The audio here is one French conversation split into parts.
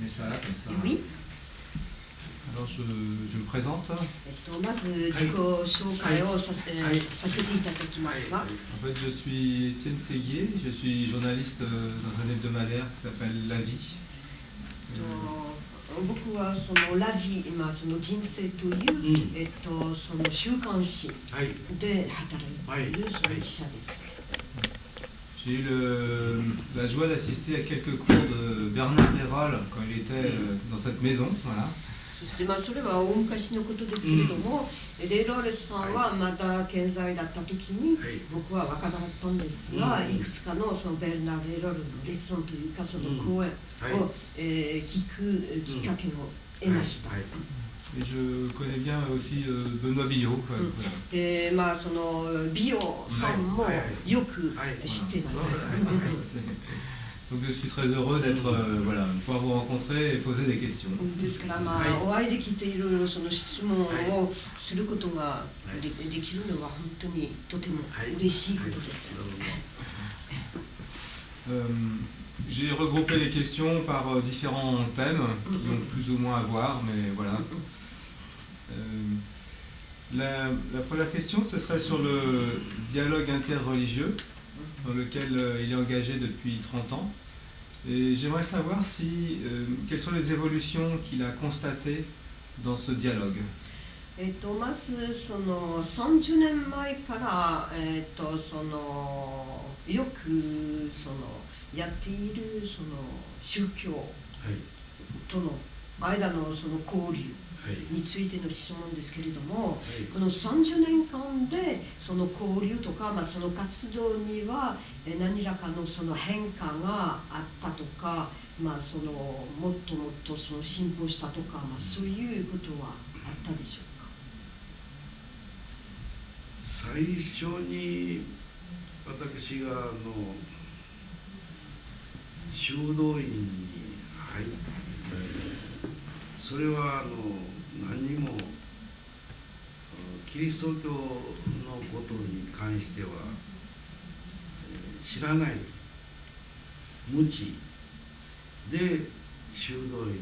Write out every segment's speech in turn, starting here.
mets ça là, comme ça. Oui. Alors je me présente. まず自己紹介をさせていただきますが、 En fait, je suis Étienne Séguier, je suis journaliste dans un hebdomadaire qui s'appelle La Vie. 僕はそのラビ今その人生という、その週刊誌で働いているその記者です。 J'ai eu la joie d'assister à quelques cours de Bernard Hérol quand il était dans cette maison. Voilà. そしてそれは大昔のことですけれども、レロールさんはまだ健在だった時に、僕は若かったんですが、いくつかのそのベルナー・レロールのレッスンというかその講演を聞くきっかけを得ました。 Et je connais bien aussi Benoît Billot. で、その美容さんもよく知っています。 Donc je suis très heureux d'être, voilà, de pouvoir vous rencontrer et poser des questions. ですからお会いできていろいろその質問をすることができるのは本当にとても嬉しいことです。 J'ai regroupé les questions par différents thèmes qui ont plus ou moins à voir, mais voilà. La première question, ce serait sur le dialogue interreligieux, dans lequel il est engagé depuis 30 ans. Et j'aimerais savoir quelles sont les évolutions qu'il a constatées dans ce dialogue. まずその30年前から、そのよくそのやっているその宗教との間のその交流についての質問ですけれども、この30年間でその交流とか、その活動には何らかのその変化があったとか、そのもっともっとその進歩したとか、そういうことはあったでしょうか。 最初に私が修道院に入ってそれは何もキリスト教のことに関しては知らない無知で修道院に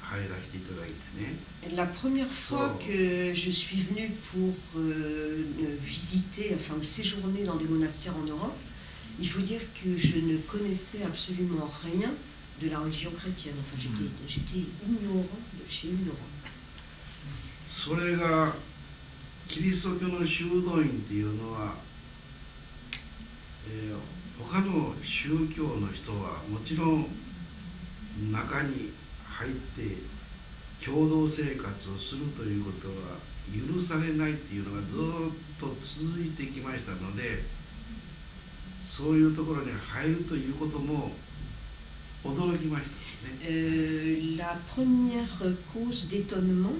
入らせていただいてね。 La première fois que je suis venue pour visiter, enfin séjourner dans des monastères en Europe, il faut dire que je ne connaissais absolument rien de la religion chrétienne. Enfin, j'étais ignorant de chez ignorant. それがキリスト教の修道院っていうのは、他の宗教の人はもちろん中に入って共同生活をするということは許されないというのがずっと続いてきましたので、そういうところに入るということも驚きましたね。La première cause d'étonnement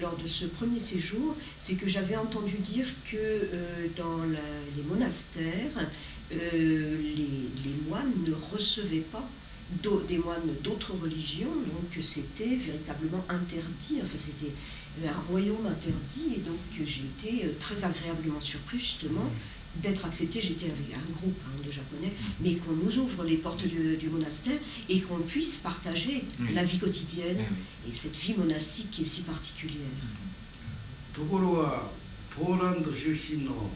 lors de ce premier séjour, c'est que j'avais entendu dire que dans les monastères, les moines ne recevaient pas des moines d'autres religions, donc c'était véritablement interdit, enfin c'était un royaume interdit, et donc j'ai été très agréablement surpris justement d'être accepté. J'étais avec un groupe de Japonais, mais qu'on nous ouvre les portes du monastère et qu'on puisse partager la vie quotidienne et cette vie monastique qui est si particulière. ところがポーランド出身の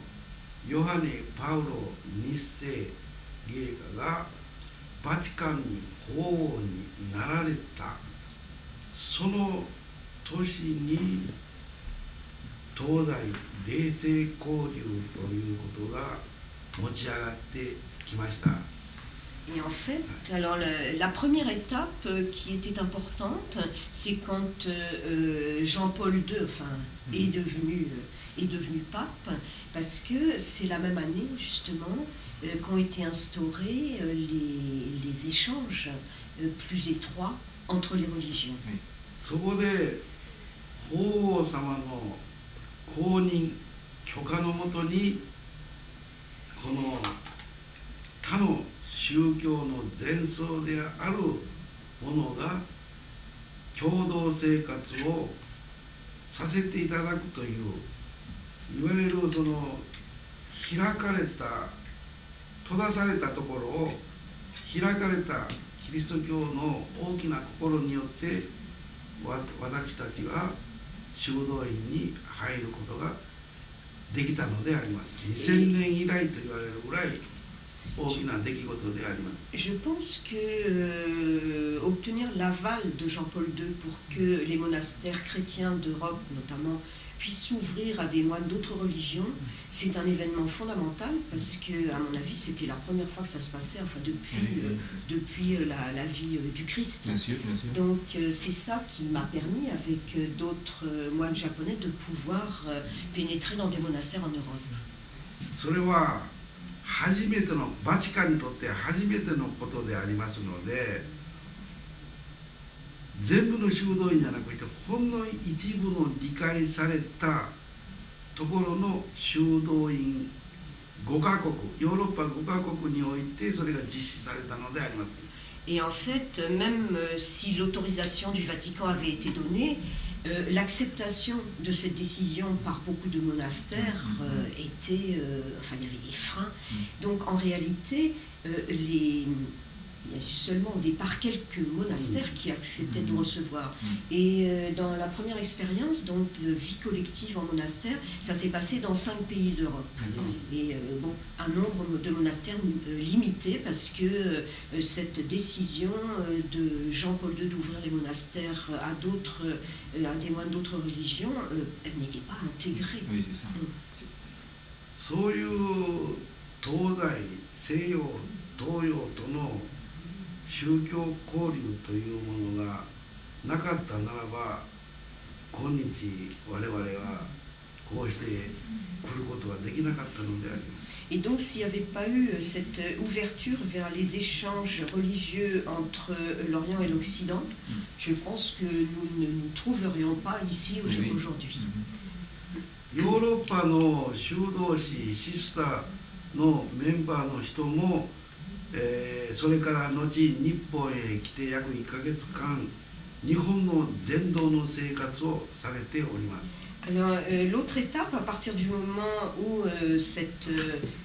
ヨハネ・パウロ2世芸家がバチカンに法王になられたその年に東大霊性交流ということが持ち上がってきました。 Et en fait, alors la première étape qui était importante, c'est quand Jean-Paul II est devenu pape, parce que c'est la même année justement qu'ont été instaurés les échanges plus étroits entre les religions. そこで法皇様の公認許可のもとにこの他の宗教の前奏であるものが共同生活をさせていただくといういわゆるその開かれた閉ざされたところを開かれたキリスト教の大きな心によって私たちが修道院に入ることができたのであります。2000年以来と言われるぐらい大きな出来事であります。Je pense que obtenir l'aval de Jean-Paul II pour que les monastères chrétiens d'Europe, notamment, puissent s'ouvrir à des moines d'autres religions, c'est un événement fondamental parce que, à mon avis, c'était la première fois que ça se passait, enfin depuis la vie du Christ. Bien sûr, bien sûr. Donc c'est ça qui m'a permis, avec d'autres moines japonais, de pouvoir pénétrer dans des monastères en Europe. それは初めてのバチカンにとって初めてのことでありますので、全部の修道院じゃなくてほんの一部の理解されたところの修道院5カ国、ヨーロッパ5カ国においてそれが実施されたのであります。Et en fait, même si l'autorisation du Vatican avait été donnée, l'acceptation de cette décision par beaucoup de monastères était... enfin, il y avait des freins. Donc, en réalité, il y a seulement au départ quelques monastères qui acceptaient de recevoir. Et dans la première expérience, donc de vie collective en monastère, ça s'est passé dans 5 pays d'Europe. Et bon, un nombre de monastères limité parce que cette décision de Jean-Paul II d'ouvrir les monastères à des moines d'autres religions, elle n'était pas intégrée. Oui, c'est ça. そういう東西西洋東洋との宗教交流というものがなかったならば今日我々はこうして来ることはできなかったのであります。Et donc s'il n'y avait pas eu cette ouverture vers les échanges religieux entre l'Orient et l'Occident, je pense que nous ne nous trouverions pas ici aujourd'hui. ヨーロッパの修道士シスターのメンバーの人もそれから後日本へ来て約1ヶ月間日本の禅道の生活をされております。Alors, l'autre étape, à partir du moment où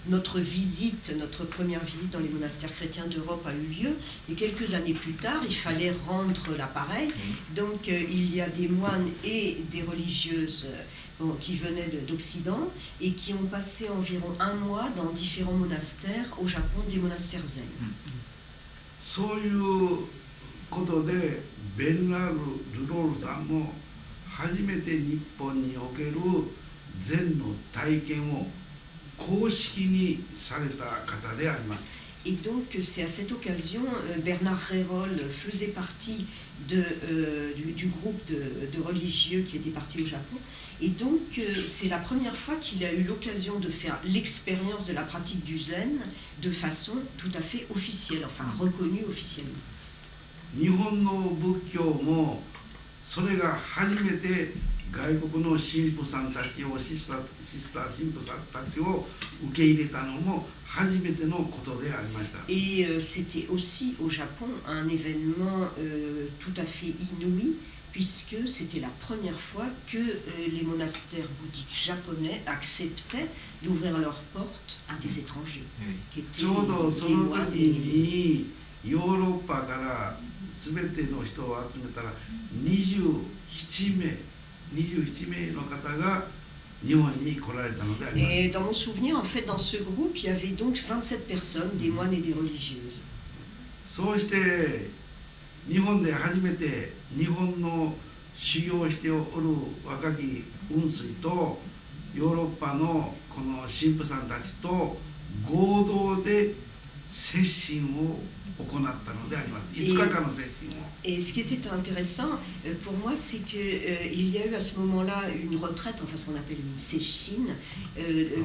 notre première visite dans les monastères chrétiens d'Europe a eu lieu, et quelques années plus tard, il fallait rendre l'appareil. Donc, il y a des moines et des religieuses qui venaient d'Occident et qui ont passé environ 1 mois dans différents monastères au Japon, des monastères zen. そういうことでベンラル・ルロールさんも初めて日本における禅の体験を公式にされた方であります。Et donc c'est à cette occasion, Bernard Rérol faisait partie du groupe de religieux qui était parti au Japon. Et donc c'est la première fois qu'il a eu l'occasion de faire l'expérience de la pratique du zen de façon tout à fait officielle, enfin reconnue officiellement. 日本の仏教もそれが初めて外国の神父さんたちをシスター神父さんたちを受け入れたのも初めてのことでありました。Et c'était aussi au Japon un événement tout à fait inouï puisque c'était la première fois que les monastères bouddhiques japonais acceptaient d'ouvrir leurs portes à des étrangers. ちょうどその時にヨーロッパから全ての人を集めたら27名の方が日本に来られたのであります。Et dans mon souvenir, en fait, dans ce groupe, il y avait donc 27 personnes, des moines et des religieuses. そうして日本で初めて日本の修行をしておる若き雲水とヨーロッパのこの神父さんたちと合同で接心を行ったのであります。5日間の接心を。Et ce qui était intéressant pour moi, c'est qu'il y a eu à ce moment-là une retraite, enfin ce qu'on appelle une sesshin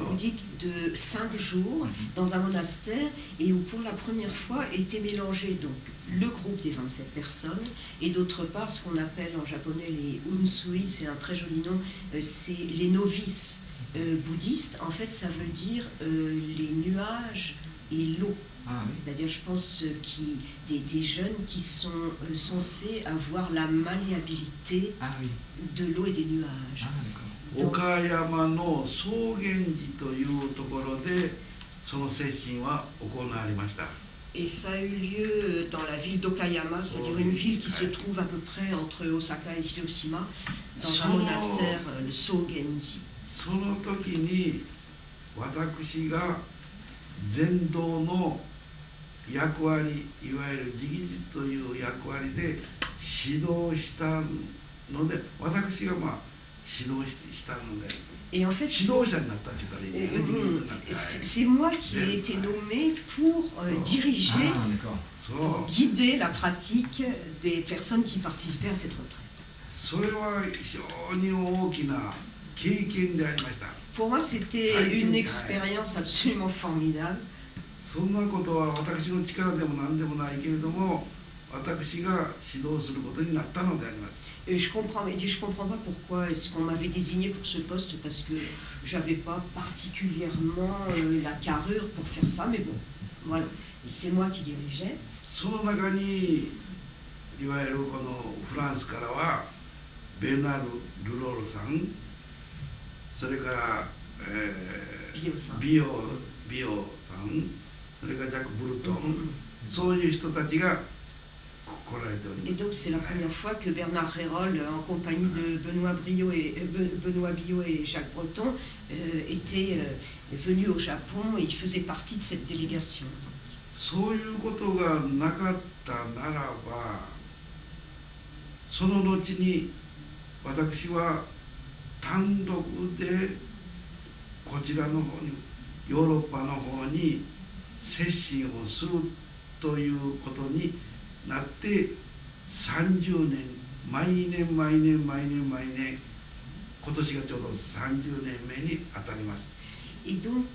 bouddhique de 5 jours dans un monastère et où pour la première fois étaient mélangés donc le groupe des 27 personnes et d'autre part ce qu'on appelle en japonais les unsui, c'est un très joli nom, c'est les novices bouddhistes. En fait, ça veut dire les nuages et l'eau. Ah, oui. C'est-à-dire, je pense, des jeunes qui sont censés avoir la malléabilité de l'eau et des nuages. Donc, 岡山の草原寺というところでその接心は行われました。Et ça a eu lieu dans la ville d'Okayama, c'est-à-dire une ville qui se trouve à peu près entre Osaka et Hiroshima, dans un monastère, le Sogenji. その時に私が禅道の役割、いわゆる直実という役割で指導したので、私が指導したので、 Et en fait, 指導者になったって言ったらいいね、直実になって。 c'est moi qui ai été nommé pour diriger, pour guider la pratique des personnes qui participaient à cette retraite. それは非常に大きな経験でありました。 Pour moi, c'était une expérience absolument formidable. そんなことは私の力でも何でもないけれども、私が指導することになったのであります。 Et je comprends pas pourquoi est-ce qu'on m'avait désigné pour ce poste, parce que j'avais pas particulièrement la carrure pour faire ça, mais bon, voilà, c'est moi qui dirigeais. その中にいわゆるこのフランスからはベルナール・ルロールさん、それから、ビオさん、それからジャック・ブルトン、そういう人たちが Et donc c'est la première fois que Bernard Hérol, en compagnie de Benoît Biot et Jacques Breton, était venu au Japon et il faisait partie de cette délégation. そういうことがなかったならば、その後に私は単独でこちらの方にヨーロッパの方に接進をするということになって30年毎年今年がちょうど30年目に当たります。 Et donc,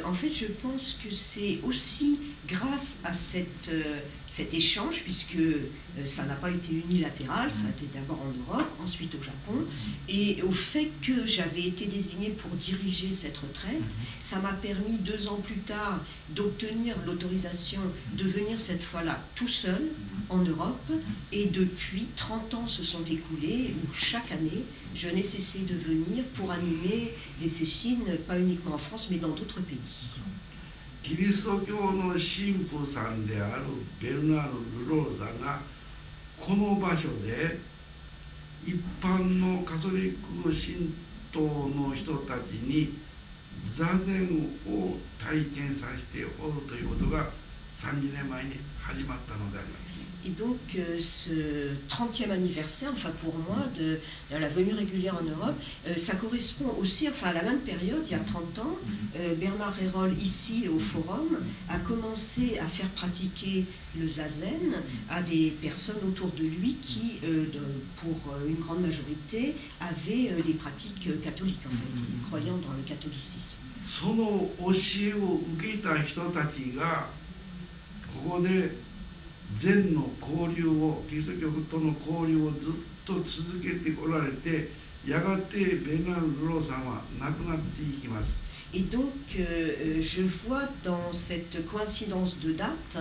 en fait, je pense que c'est aussi grâce à cet échange, puisque ça n'a pas été unilatéral, ça a été d'abord en Europe, ensuite au Japon, et au fait que j'avais été désignée pour diriger cette retraite, ça m'a permis 2 ans plus tard d'obtenir l'autorisation de venir cette fois-là tout seul en Europe, et depuis 30 ans se sont écoulés où chaque année je n'ai cessé de venir pour animer des sessines, pas uniquement en France mais dans d'autres pays. キリスト教の神父さんであるベルナール・ルロールさんがこの場所で一般のカトリック神道の人たちに座禅を体験させておるということが30年前に始まったのであります。 Et donc ce 30e anniversaire, enfin pour moi, de la venue régulière en Europe, ça correspond aussi à la même période, il y a 30 ans, Bernard Hérol, ici au Forum, a commencé à faire pratiquer le zazen à des personnes autour de lui qui, pour une grande majorité, avaient des pratiques catholiques, en fait, croyant dans le catholicisme. その教えを受けた人たちがここで 禅の交流を、キリスト教との交流をずっと続けておられて、やがてベルナール・ルローさんは亡くなっていきます。 Et donc, je vois dans cette coïncidence de date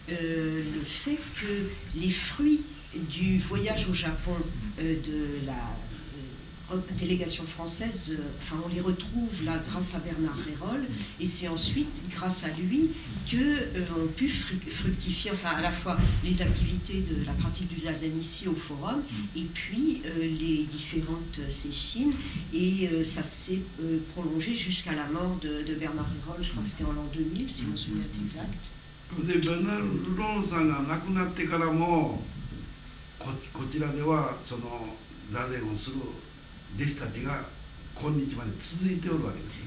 le fait que les fruits du voyage au Japon de la délégation française, enfin on les retrouve là grâce à Bernard Hérol, et c'est ensuite grâce à lui ont pu fructifier, enfin à la fois les activités de la pratique du zazen ici au Forum, et puis les différentes sessines, et ça s'est prolongé jusqu'à la mort de Bernard Hérol, je crois que c'était en l'an 2000 si mon souvenir est exact. でベルナール・ルロールさんが亡くなってからもこちらではその座禅をする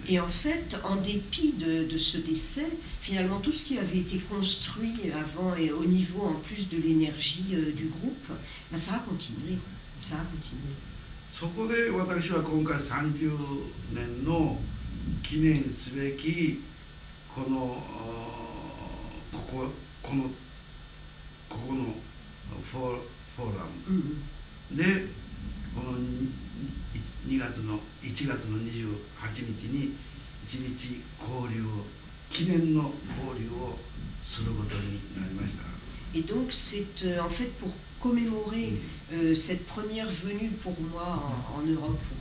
Et en fait, en dépit de ce décès, finalement tout ce qui avait été construit avant et au niveau en plus de l'énergie du groupe, ben, ça a continué. Ça a continué. そこで私は今回30年の記念すべきこのフォーラムでこの1月の28日に1日交流を記念の交流をすることになりました。 Et donc c'est en fait pour commémorer cette première venue pour moi en Europe pour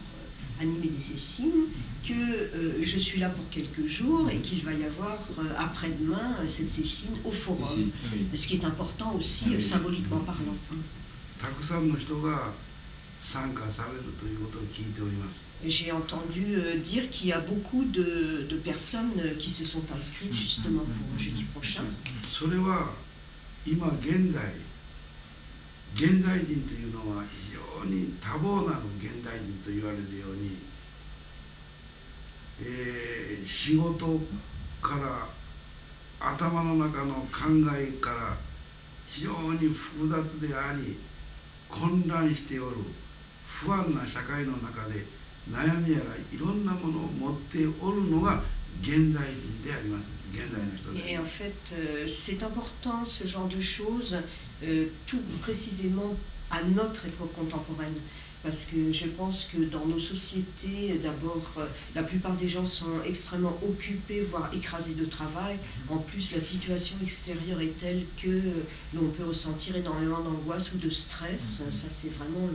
animer des sessines, que je suis là pour quelques jours et qu'il va y avoir après-demain cette session au forum, Ici, oui. ce qui est important aussi Oui. symboliquement parlant. たくさんの人が参加されるということを聞いております。 J'ai entendu dire qu'il y a beaucoup de personnes qui se sont inscrites justement pour jeudi prochain. それは今現代人というのは非常に多忙なる現代人と言われるように、仕事から頭の中の考えから非常に複雑であり混乱しておる不安な社会の中で悩みやらいろんなものを持っておるのが現代人であります。現代の人で。 Et en fait, c'est important ce genre de choses, tout précisément à notre époque contemporaine. Parce que je pense que dans nos sociétés, d'abord, la plupart des gens sont extrêmement occupés, voire écrasés de travail. En plus, la situation extérieure est telle que l'on peut ressentir énormément d'angoisse ou de stress. Ça, c'est vraiment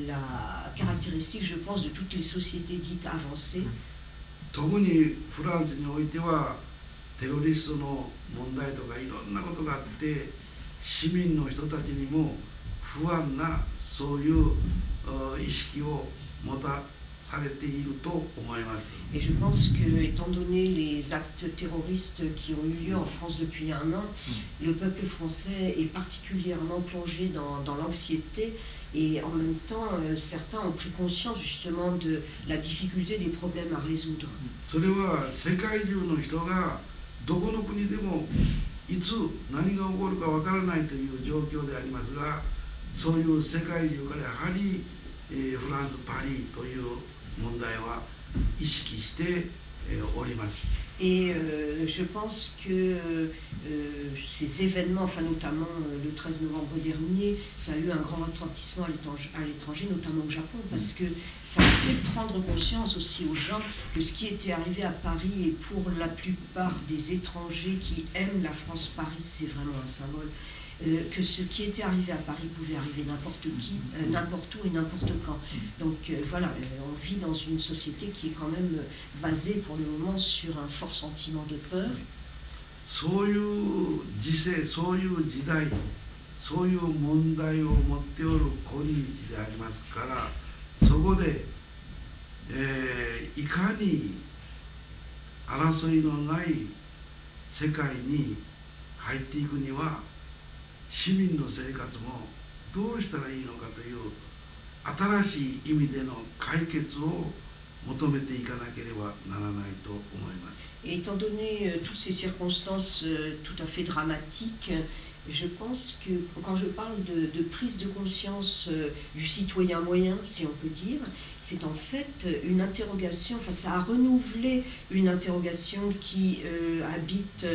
la caractéristique, je pense, de toutes les sociétés dites avancées. 特にフランスにおいてはテロリストの問題とかいろんなことがあって市民の人たちにも不安なそういう意識を持たされていると思います。 Et je pense que, étant donné les actes terroristes qui ont eu lieu en France depuis un an, le peuple français est particulièrement plongé dans l'anxiété et en même temps, certains ont pris conscience justement de la difficulté des problèmes à résoudre. それは世界中の人がどこの国でもいつ何が起こるかわからないという状況でありますが、そういう世界中からやはりフランス・パリという問題は意識しております。 Et je pense que ces événements, enfin notamment le 13 novembre dernier, ça a eu un grand retentissement à l'étranger, notamment au Japon, parce que ça a fait prendre conscience aussi aux gens que ce qui était arrivé à Paris, et pour la plupart des étrangers qui aiment la France-Paris, c'est vraiment un symbole, que ce qui était arrivé à Paris pouvait arriver n'importe qui, n'importe où et n'importe quand. Donc voilà, on vit dans une société qui est quand même basée pour le moment sur un fort sentiment de peur. そういう時世、そういう時代、そういう問題を持っておる今日でありますから、そこで、いかに争いのない世界に入っていくには市民の生活もどうしたらいいのかという新しい意味での解決を求めていかなければならないと思います。 Et étant donné toutes ces circonstances tout à fait dramatiques, je pense que quand je parle de prise de conscience du citoyen moyen, si on peut dire, c'est en fait une interrogation, enfin ça a renouvelé une interrogation qui habite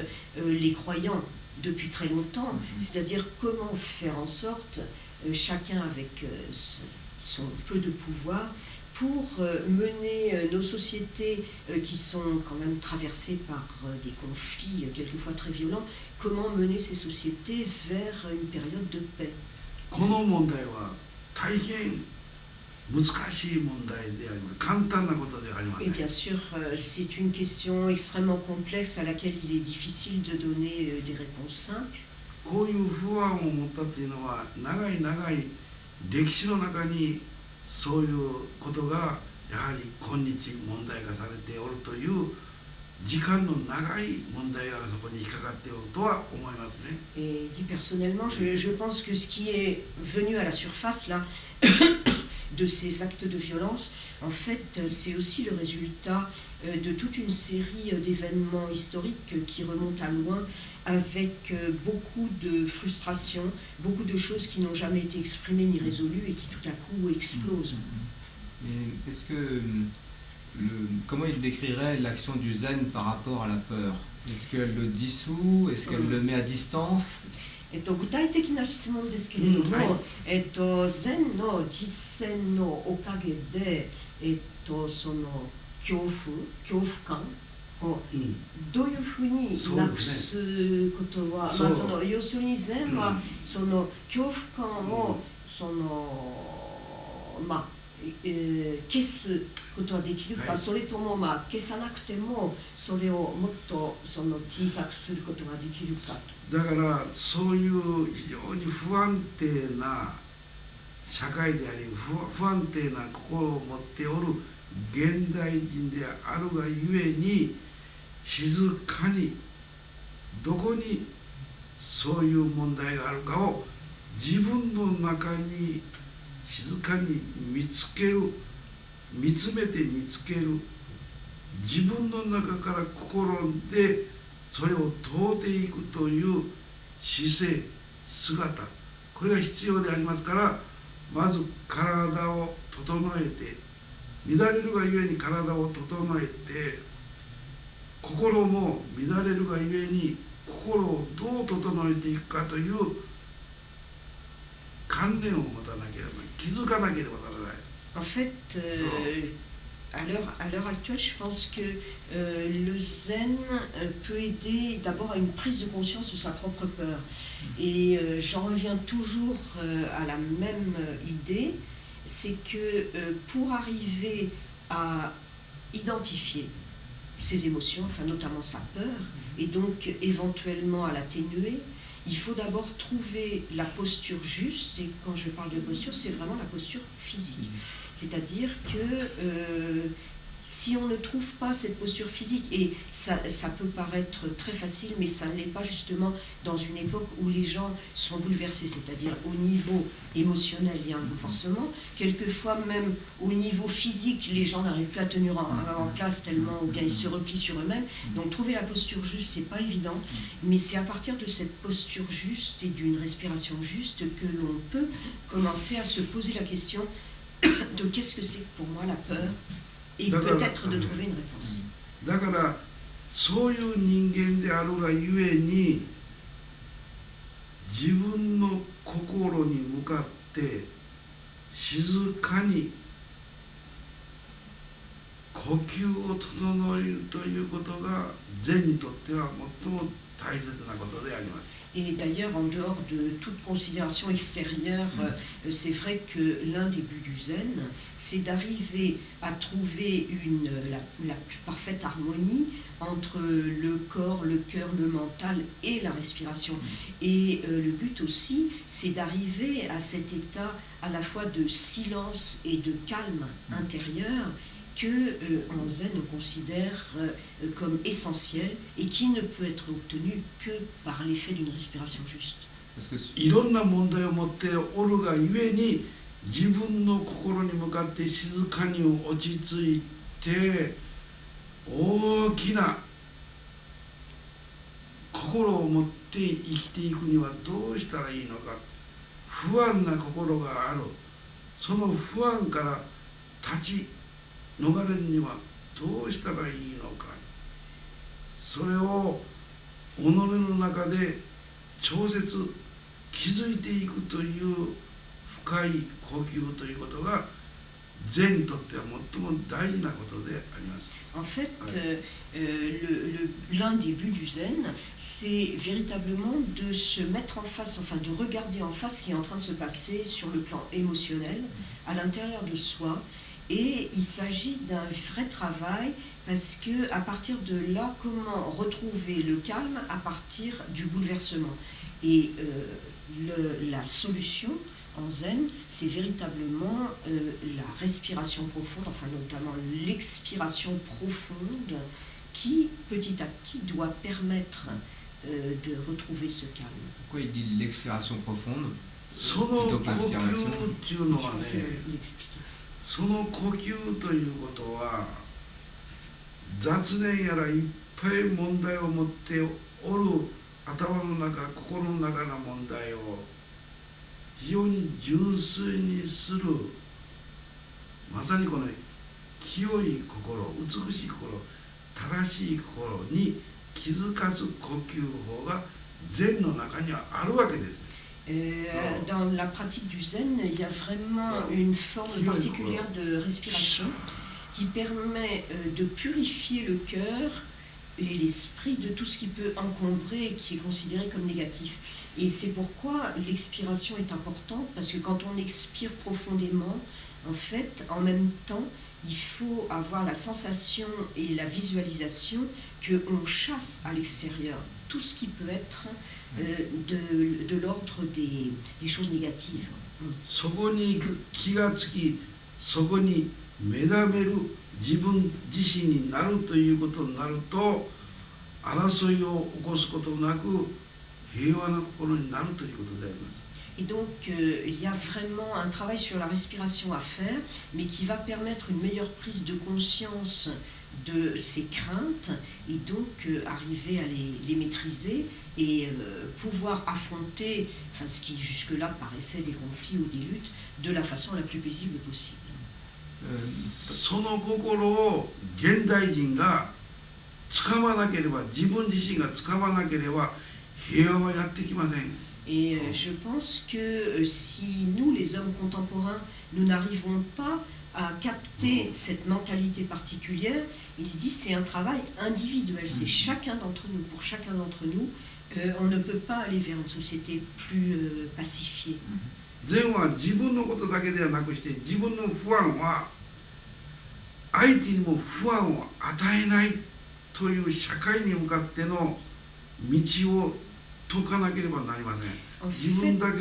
les croyants depuis très longtemps, c'est-à-dire comment faire en sorte, chacun avec son peu de pouvoir, pour mener nos sociétés qui sont quand même traversées par des conflits quelquefois très violents, comment mener ces sociétés vers une période de paix. この問題は大変難しい問題であります。簡単なことではありませ Et ん。 bien sûr, c'est une question extrêmement complexe à laquelle il est difficile de donner des réponses simples. こういう不安を持ったというのは長い長い歴史の中にそういうことがやはり今日問題化されておるという時間の長い問題がそこに引っかかっておるとは思いますね。 Et dit personnellement, je pense que ce qui est venu à la surface là de ces actes de violence, en fait, c'est aussi le résultat de toute une série d'événements historiques qui remontent à loin, avec beaucoup de frustration, beaucoup de choses qui n'ont jamais été exprimées ni résolues et qui tout à coup explosent. Et est-ce que comment il décrirait l'action du zen par rapport à la peur? Est-ce qu'elle le dissout? Est-ce qu'elle le met à distance? 具体的な質問ですけれども、禅の実践のおかげで、その恐怖感をどういうふうになくすことは、まあ、その要するに禅はその恐怖感をその、まあ消すことはできるか、はいそれとも消さなくてもそれをもっと小さくすることができるか。だからそういう非常に不安定な社会であり不安定な心を持っておる現代人であるがゆえに、静かにどこにそういう問題があるかを自分の中に静かに見つける、見つめて見つける、自分の中から心でそれを問うていくという姿勢、姿、これが必要でありますから、まず体を整えて、乱れるがゆえに体を整えて、心も乱れるがゆえに心をどう整えていくかという観念を持たなければ、気づかなければならない。En fait, à l'heure actuelle, je pense que le zen peut aider d'abord à une prise de conscience de sa propre peur. Et j'en reviens toujours à la même idée, c'est que pour arriver à identifier ses émotions, enfin notamment sa peur, et donc éventuellement à l'atténuer, il faut d'abord trouver la posture juste, et quand je parle de posture, c'est vraiment la posture physique. C'est-à-dire que si on ne trouve pas cette posture physique, et ça peut paraître très facile, mais ça ne l'est pas justement dans une époque où les gens sont bouleversés, c'est-à-dire au niveau émotionnel, il y a un bouleversement, quelquefois même au niveau physique, les gens n'arrivent plus à tenir en place tellement, ou bien ils se replient sur eux-mêmes. Donc trouver la posture juste, c'est pas évident, mais c'est à partir de cette posture juste et d'une respiration juste que l'on peut commencer à se poser la question de qu'est-ce que c'est pour moi la peur, et peut-être de trouver une réponse. だからそういう人間であるがゆえに、自分の心に向かって静かに呼吸を整えるということが禅にとっては最も大切なことであります。Et d'ailleurs, en dehors de toute considération extérieure, c'est vrai que l'un des buts du zen, c'est d'arriver à trouver la plus parfaite harmonie entre le corps, le cœur, le mental et la respiration. Et le but aussi, c'est d'arriver à cet état à la fois de silence et de calme intérieur que en zen on considère comme essentiel et qui ne peut être obtenu que par l'effet d'une respiration juste. いろんな問題を持っておるがゆえに、自分の心に向かって静かに落ち着いて、大きな心を持って生きていくにはどうしたらいいのか、不安な心がある、その不安から立ち逃れるにはどうしたらいいのか、それを己の中で調節、気づいていくという深い呼吸ということが禅にとっては最も大事なことであります。En fait, l'un des buts du zen, c'est véritablement de se mettre en face, enfin de regarder en face ce qui est en train de se passer sur le plan émotionnel, à l'intérieur de soi. Et il s'agit d'un vrai travail parce que à partir de là, comment retrouver le calme à partir du bouleversement. Et la solution en zen, c'est véritablement la respiration profonde, enfin notamment l'expiration profonde qui petit à petit doit permettre de retrouver ce calme. Pourquoi il dit l'expiration profonde その呼吸っていうのはね、 L'expliquer. その呼吸ということは雑念やらいっぱい問題を持っておる頭の中、心の中の問題を非常に純粋にする、まさにこの清い心、美しい心、正しい心に気づかす呼吸法が禅の中にはあるわけです。Dans la pratique du zen, il y a vraiment une forme particulière de respiration qui permet de purifier le cœur et l'esprit de tout ce qui peut encombrer et qui est considéré comme négatif. Et c'est pourquoi l'expiration est importante, parce que quand on expire profondément, En fait, en même temps, il faut avoir la sensation et la visualisation qu'on chasse à l'extérieur tout ce qui peut être de l'ordre des choses négatives. そこに気がつき、そこに目覚める自分自身になるということになると、争いを起こすことなく平和な心になるということであります。 Et donc, il y a vraiment un travail sur la respiration à faire, mais qui va permettre une meilleure prise de conscience de ces craintes et donc arriver à les maîtriser et pouvoir affronter ce qui jusque-là paraissait des conflits ou des luttes de la façon la plus paisible possible. その心を現代人がつかまなければ、自分自身がつかまなければ平和はやってきません。 Et je pense que si nous, les hommes contemporains, nous n'arrivons pas à capter cette mentalité particulière, il dit c'est un travail individuel, c'est chacun d'entre nous. Pour chacun d'entre nous, on ne peut pas aller vers une société plus pacifiée. 善は自分のことだけではなくして、自分の不安は相手にも不安を与えないという社会に向かっての道を解かなければなりません。自分だけ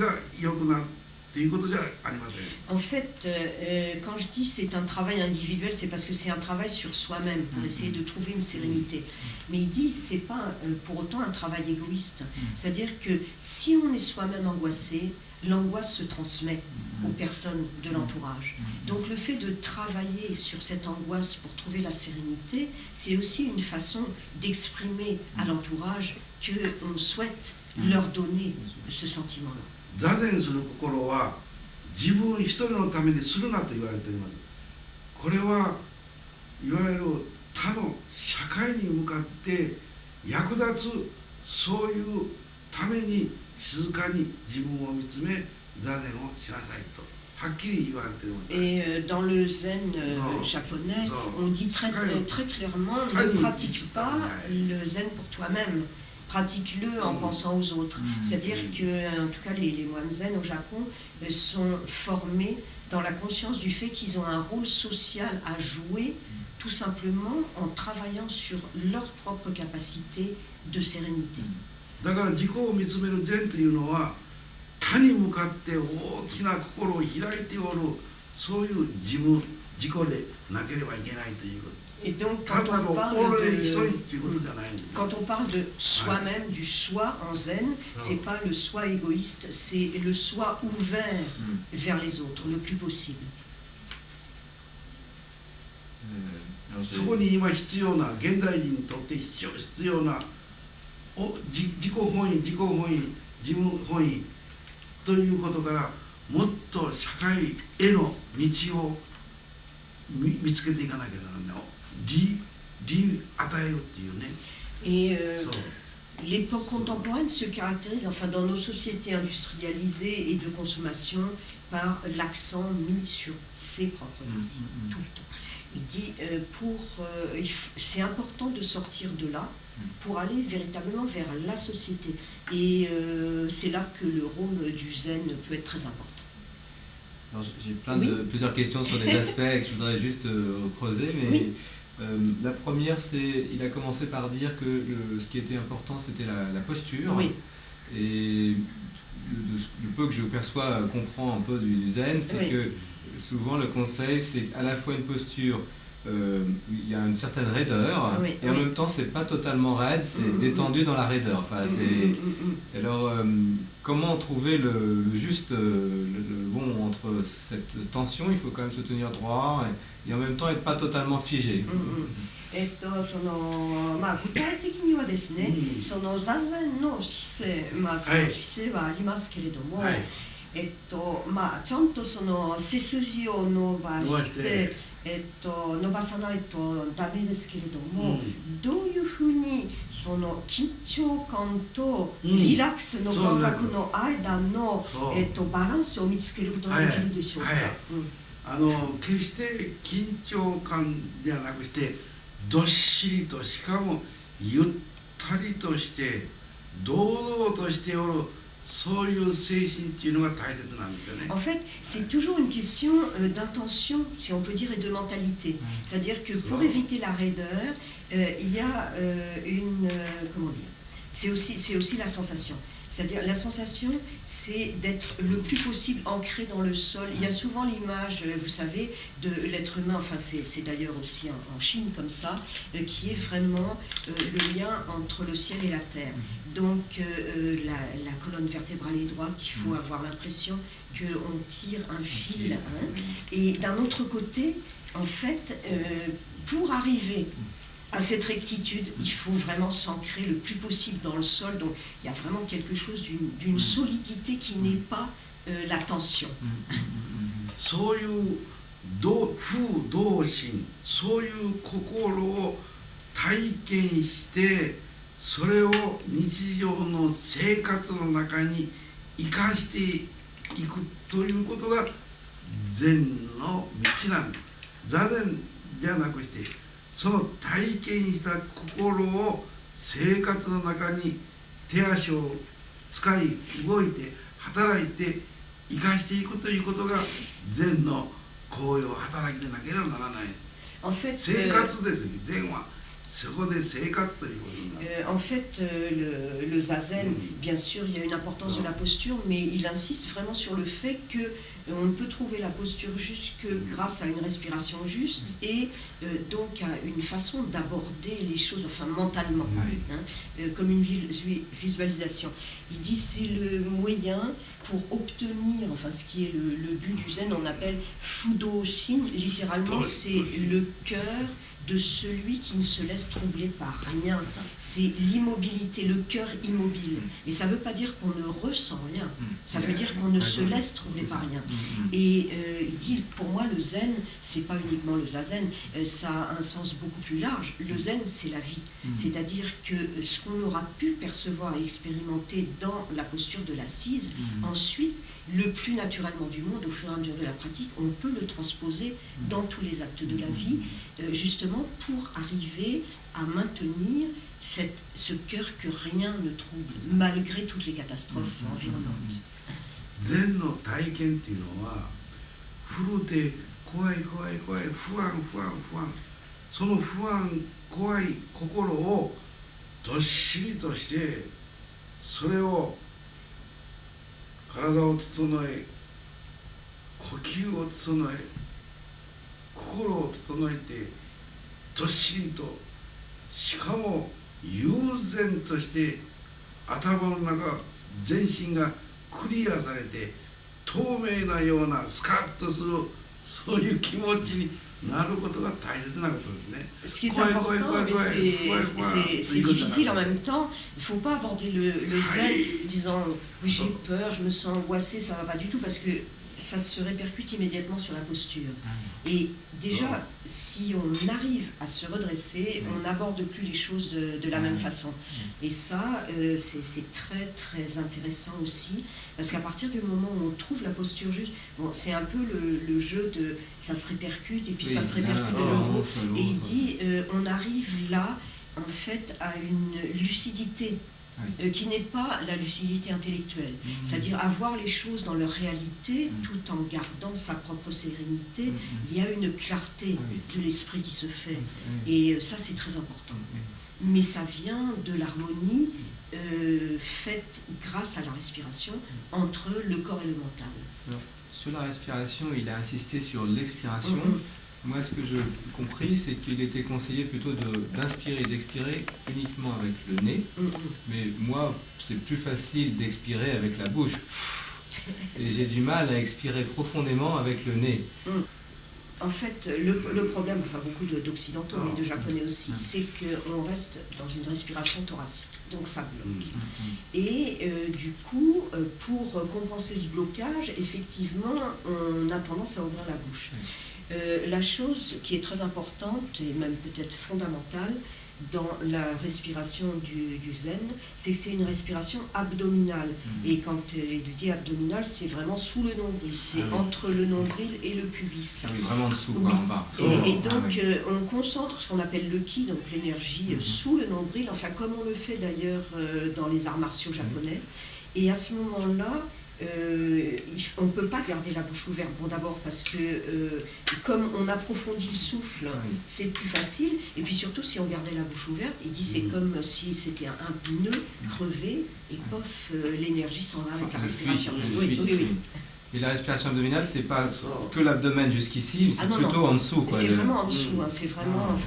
が良くなるということじゃありません。 En fait, quand je dis c'est un travail individuel, c'est parce que c'est un travail sur soi-même pour essayer de trouver une sérénité. Mais il dit c'est pas pour autant un travail égoïste. C'est-à-dire que si on est soi-même angoissé, l'angoisse se transmet aux personnes de l'entourage. Donc le fait de travailler sur cette angoisse pour trouver la sérénité, c'est aussi une façon d'exprimer à l'entourage qu'on souhaite leur donner ce sentiment-là. 座禅する心は自分一人のためにするなと言われております。これはいわゆる他の社会に向かって役立つそういうために静かに自分を見つめ座禅をしなさいとはっきり言われております。 Et dans le zen japonais, on dit très clairement ne pratique pas le zen pour toi-même. Pratique-le en pensant aux autres. C'est-à-dire que, en tout cas, les moines zen au Japon sont formés dans la conscience du fait qu'ils ont un rôle social à jouer, tout simplement en travaillant sur leur propre capacité de sérénité. だから自己を見つめる禅というのは他に向かって大きな心を開いておるそういう自己でなければいけないということ。 Et donc, ただの俺一人ということじゃないんですよ。 quand on parle de soi-même, du soi en zen, c'est pas le soi égoïste, c'est le soi ouvert vers les autres, le plus possible. そこに今必要な現代人にとって必要な自己本位、自分本位ということからもっと社会への道を見つけていかなきゃならない。理与えるっていうね。 Et l'époque contemporaine se caractérise, enfin dans nos sociétés industrialisées et de consommation, par l'accent mis sur ses propres désirs, tout le temps. Il dit, c'est important de sortir de là pour aller véritablement vers la société. Et c'est là que le rôle du zen peut être très important. Alors, j'ai plusieurs questions sur des aspects que je voudrais juste creuser, mais la première, c'est, il a commencé par dire que ce qui était important, c'était la posture. Oui. Et le peu que je perçois, comprend un peu du zen, c'est que souvent le conseil, c'est à la fois une posture, il y a une certaine raideur, et en même temps, c'est pas totalement raide, c'est détendu dans la raideur. Enfin, alors, comment trouver le juste, le bon entre cette tension? Il faut quand même se tenir droit et en même temps être pas totalement figé. 具体的にはですね、その座禅の姿勢、その姿勢はありますけれども、ちゃんとその背筋を伸ばして、伸ばさないとダメですけれども、どういうふうにその緊張感とリラックスの感覚の間の、バランスを見つけることができるでしょうか。決して緊張感ではなくしてどっしりと、しかもゆったりとして堂々としておるそういう精神っていうのが大切なんですよね。 En fait, c'est toujours une question d'intention, si on peut dire, et de mentalité. C'est-à-dire que pour éviter la raideur, il y a comment dire, c'est aussi la sensation. C'est-à-dire la sensation, c'est d'être le plus possible ancré dans le sol. Il y a souvent l'image, vous savez, de l'être humain, enfin c'est d'ailleurs aussi en Chine comme ça, qui est vraiment le lien entre le ciel et la terre. Donc la colonne vertébrale est droite, il faut avoir l'impression qu'on tire un fil. Hein. Et d'un autre côté, en fait, pour arriver à cette rectitude, il faut vraiment s'ancrer le plus possible dans le sol. Donc il y a vraiment quelque chose d'une solidité qui n'est pas la tension. そういう風同心、そういう心を体験して、それを日常の生活の中に生かしていくということが禅の道なんです。座禅じゃなくして、その体験した心を生活の中に手足を使い動いて働いて生かしていくということが禅の行為を働きでなければならない。生活ですよ、禅は。En fait, le zazen, bien sûr, il y a une importance de la posture, mais il insiste vraiment sur le fait qu'on ne peut trouver la posture juste que grâce à une respiration juste et donc à une façon d'aborder les choses, enfin mentalement, hein, comme une visualisation. Il dit c'est le moyen pour obtenir, enfin ce qui est le but du zen, on appelle Fudo Shin, littéralement c'est le cœur de celui qui ne se laisse troubler par rien. C'est l'immobilité, le cœur immobile. Mais ça ne veut pas dire qu'on ne ressent rien. Ça veut dire qu'on ne se laisse troubler par rien. Et il dit, pour moi, le zen, c'est pas uniquement le zazen, ça a un sens beaucoup plus large. Le zen, c'est la vie. C'est-à-dire que ce qu'on aura pu percevoir et expérimenter dans la posture de l'assise, ensuite, le plus naturellement du monde, au fur et à mesure de la pratique, on peut le transposer dans tous les actes de la vie, justement pour arriver à maintenir ce cœur que rien ne trouble, malgré toutes les catastrophes environnantes. Zenの体験っていうのは、古で怖い怖い怖い、不安不安不安、その不安怖い心をどっしりとして、それを体を整え、呼吸を整え、心を整えてどっしりと、しかも悠然として頭の中全身がクリアされて透明なようなスカッとする、そういう気持ちになることが大切なことですね。Ce qui est important, mais c'est difficile en même temps. Il ne faut pas aborder le zen en disant oui, j'ai peur, je me sens angoissé, ça ne va pas du tout, parce que ça se répercute immédiatement sur la posture. Et déjà, si on arrive à se redresser, on n'aborde plus les choses de la même façon. Et ça, c'est très très intéressant aussi, parce qu'à partir du moment où on trouve la posture juste, bon, c'est un peu le jeu de ça se répercute et puis ça se répercute de nouveau. Et il dit, on arrive là, en fait, à une lucidité. Qui n'est pas la lucidité intellectuelle, c'est-à-dire avoir les choses dans leur réalité tout en gardant sa propre sérénité. Il y a une clarté de l'esprit qui se fait, et ça c'est très important. Mais ça vient de l'harmonie faite grâce à la respiration entre le corps et le mental. Alors, sur la respiration, il a insisté sur l'expiration. Moi, ce que j'ai compris, c'est qu'il était conseillé plutôt d'inspirer et d'expirer uniquement avec le nez. Mais moi, c'est plus facile d'expirer avec la bouche. Et j'ai du mal à expirer profondément avec le nez. En fait, le problème, enfin beaucoup d'occidentaux, mais de japonais aussi, c'est qu'on reste dans une respiration thoracique, donc ça bloque. Et du coup, pour compenser ce blocage, effectivement, on a tendance à ouvrir la bouche. La chose qui est très importante, et même peut-être fondamentale, dans la respiration du zen, c'est que c'est une respiration abdominale. Et quand il dit abdominale, c'est vraiment sous le nombril, c'est entre le nombril et le pubis. Vraiment dessous, quoi, en bas. Et donc on concentre ce qu'on appelle le ki, donc l'énergie sous le nombril, enfin comme on le fait d'ailleurs dans les arts martiaux japonais. Et à ce moment-là, on ne peut pas garder la bouche ouverte. Bon, d'abord parce que comme on approfondit le souffle, c'est plus facile. Et puis surtout, si on gardait la bouche ouverte, il dit c'est comme si c'était un pneu crevé et pof, l'énergie s'en va avec la respiration. Oui. Et la respiration abdominale, c'est pas que l'abdomen jusqu'ici, c'est plutôt en dessous. C'est vraiment en dessous. C'est vraiment,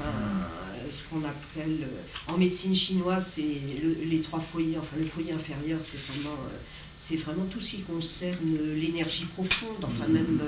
ce qu'on appelle en médecine chinoise, c'est les 3 foyers. Enfin, le foyer inférieur, c'est vraiment tout ce qui concerne l'énergie profonde, enfin même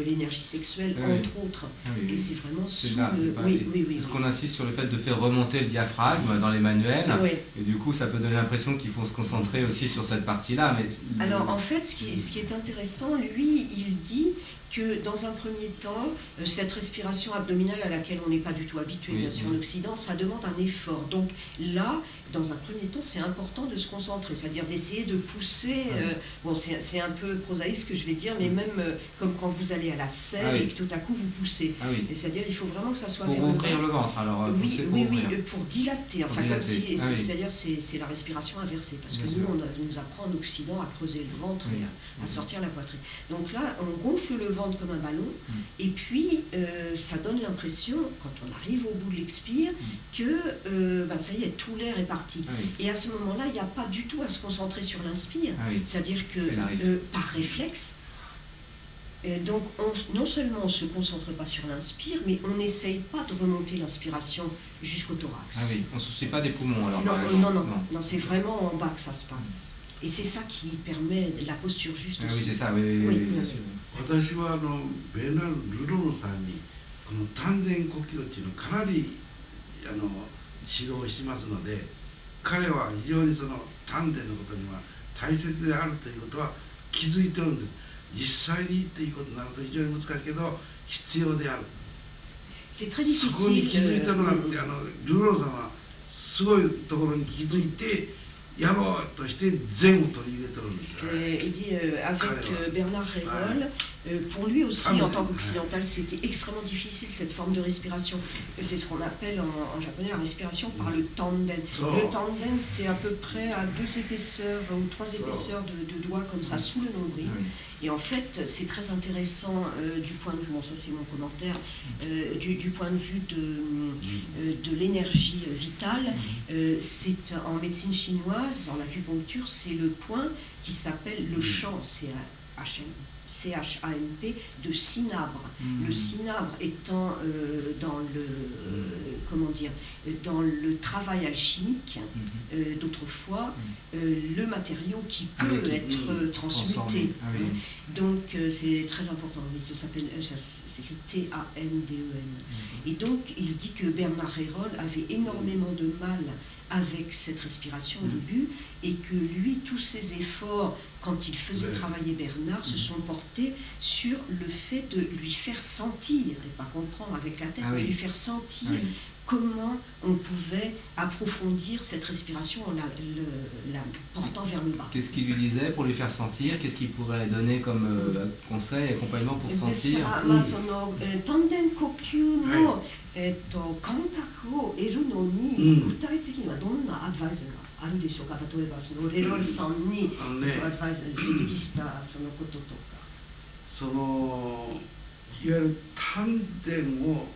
l'énergie sexuelle, entre autres. Et c'est vraiment sous le... Oui. Parce qu'on insiste sur le fait de faire remonter le diaphragme dans les manuels, et du coup ça peut donner l'impression qu'il faut se concentrer aussi sur cette partie-là. Mais... Alors en fait, ce qui est intéressant, lui, il dit que dans un premier temps, cette respiration abdominale à laquelle on n'est pas du tout habitué, bien sûr, en Occident, ça demande un effort. Donc là, dans un premier temps, c'est important de se concentrer, c'est-à-dire d'essayer de pousser. Bon, c'est un peu prosaïque ce que je vais dire, mais même comme quand vous allez à la selle et que tout à coup vous poussez. C'est-à-dire il faut vraiment que ça soit pour vers ouvrir le ventre. Alors, oui, pour dilater. Enfin, comme si, c'est-à-dire c'est la respiration inversée, parce que nous, on nous apprend en Occident à creuser le ventre et à sortir la poitrine. Donc là, on gonfle le ventre comme un ballon, et puis ça donne l'impression, quand on arrive au bout de l'expire, que ça y est, tout l'air est parti. Et à ce moment-là, il n'y a pas du tout à se concentrer sur l'inspire, c'est-à-dire que par réflexe, donc non seulement on ne se concentre pas sur l'inspire, mais on n'essaye pas de remonter l'inspiration jusqu'au thorax. On ne se soucie pas des poumons alors. Non, c'est vraiment en bas que ça se passe. Et c'est ça qui permet la posture juste aussi. Oui, c'est ça, oui, bien sûr. 私はベーナル・ルローさんにこの丹田呼吸っていうのをかなり指導しますので、彼は非常にその丹田のことには大切であるということは気づいておるんです。実際にということになると非常に難しいけど必要である。そこに気づいたのがあって、ルローさんはすごいところに気づいて。Il dit avec Bernard Rayroll, pour lui aussi, en tant qu'occidental, c'était extrêmement difficile cette forme de respiration. C'est ce qu'on appelle en japonais la respiration par le tanden. Le tanden, c'est à peu près à 2 épaisseurs ou 3 épaisseurs de doigts comme ça, sous le nombril. Et en fait, c'est très intéressant du point de vue, bon ça c'est mon commentaire, du point de vue de l'énergie vitale. C'est en médecine chinoise, en acupuncture, c'est le point qui s'appelle le champ, CHAMP, de cinabre. Le cinabre étant dans le travail alchimique d'autrefois, le matériau qui peut être transmuté. Donc c'est très important. Ça s'écrit TANDEN. Et donc il dit que Bernard Rayroll avait énormément de mal avec cette respiration au début, et que lui, tous ses efforts, quand il faisait travailler Bernard, se sont portés sur le fait de lui faire sentir, et pas comprendre avec la tête, mais lui faire sentir comment on pouvait approfondir cette respiration en la portant vers le bas. Qu'est-ce qu'il lui disait pour lui faire sentir? Qu'est-ce qu'il pourrait donner comme conseil et accompagnement pour sentir? Tanden kokyu no kankaku o eru no ni gutai teki ni wa donna advice ga aru deshou ka?例えばそのレロルさんにアドバイス指摘したそのこととか。そのいわゆる丹田を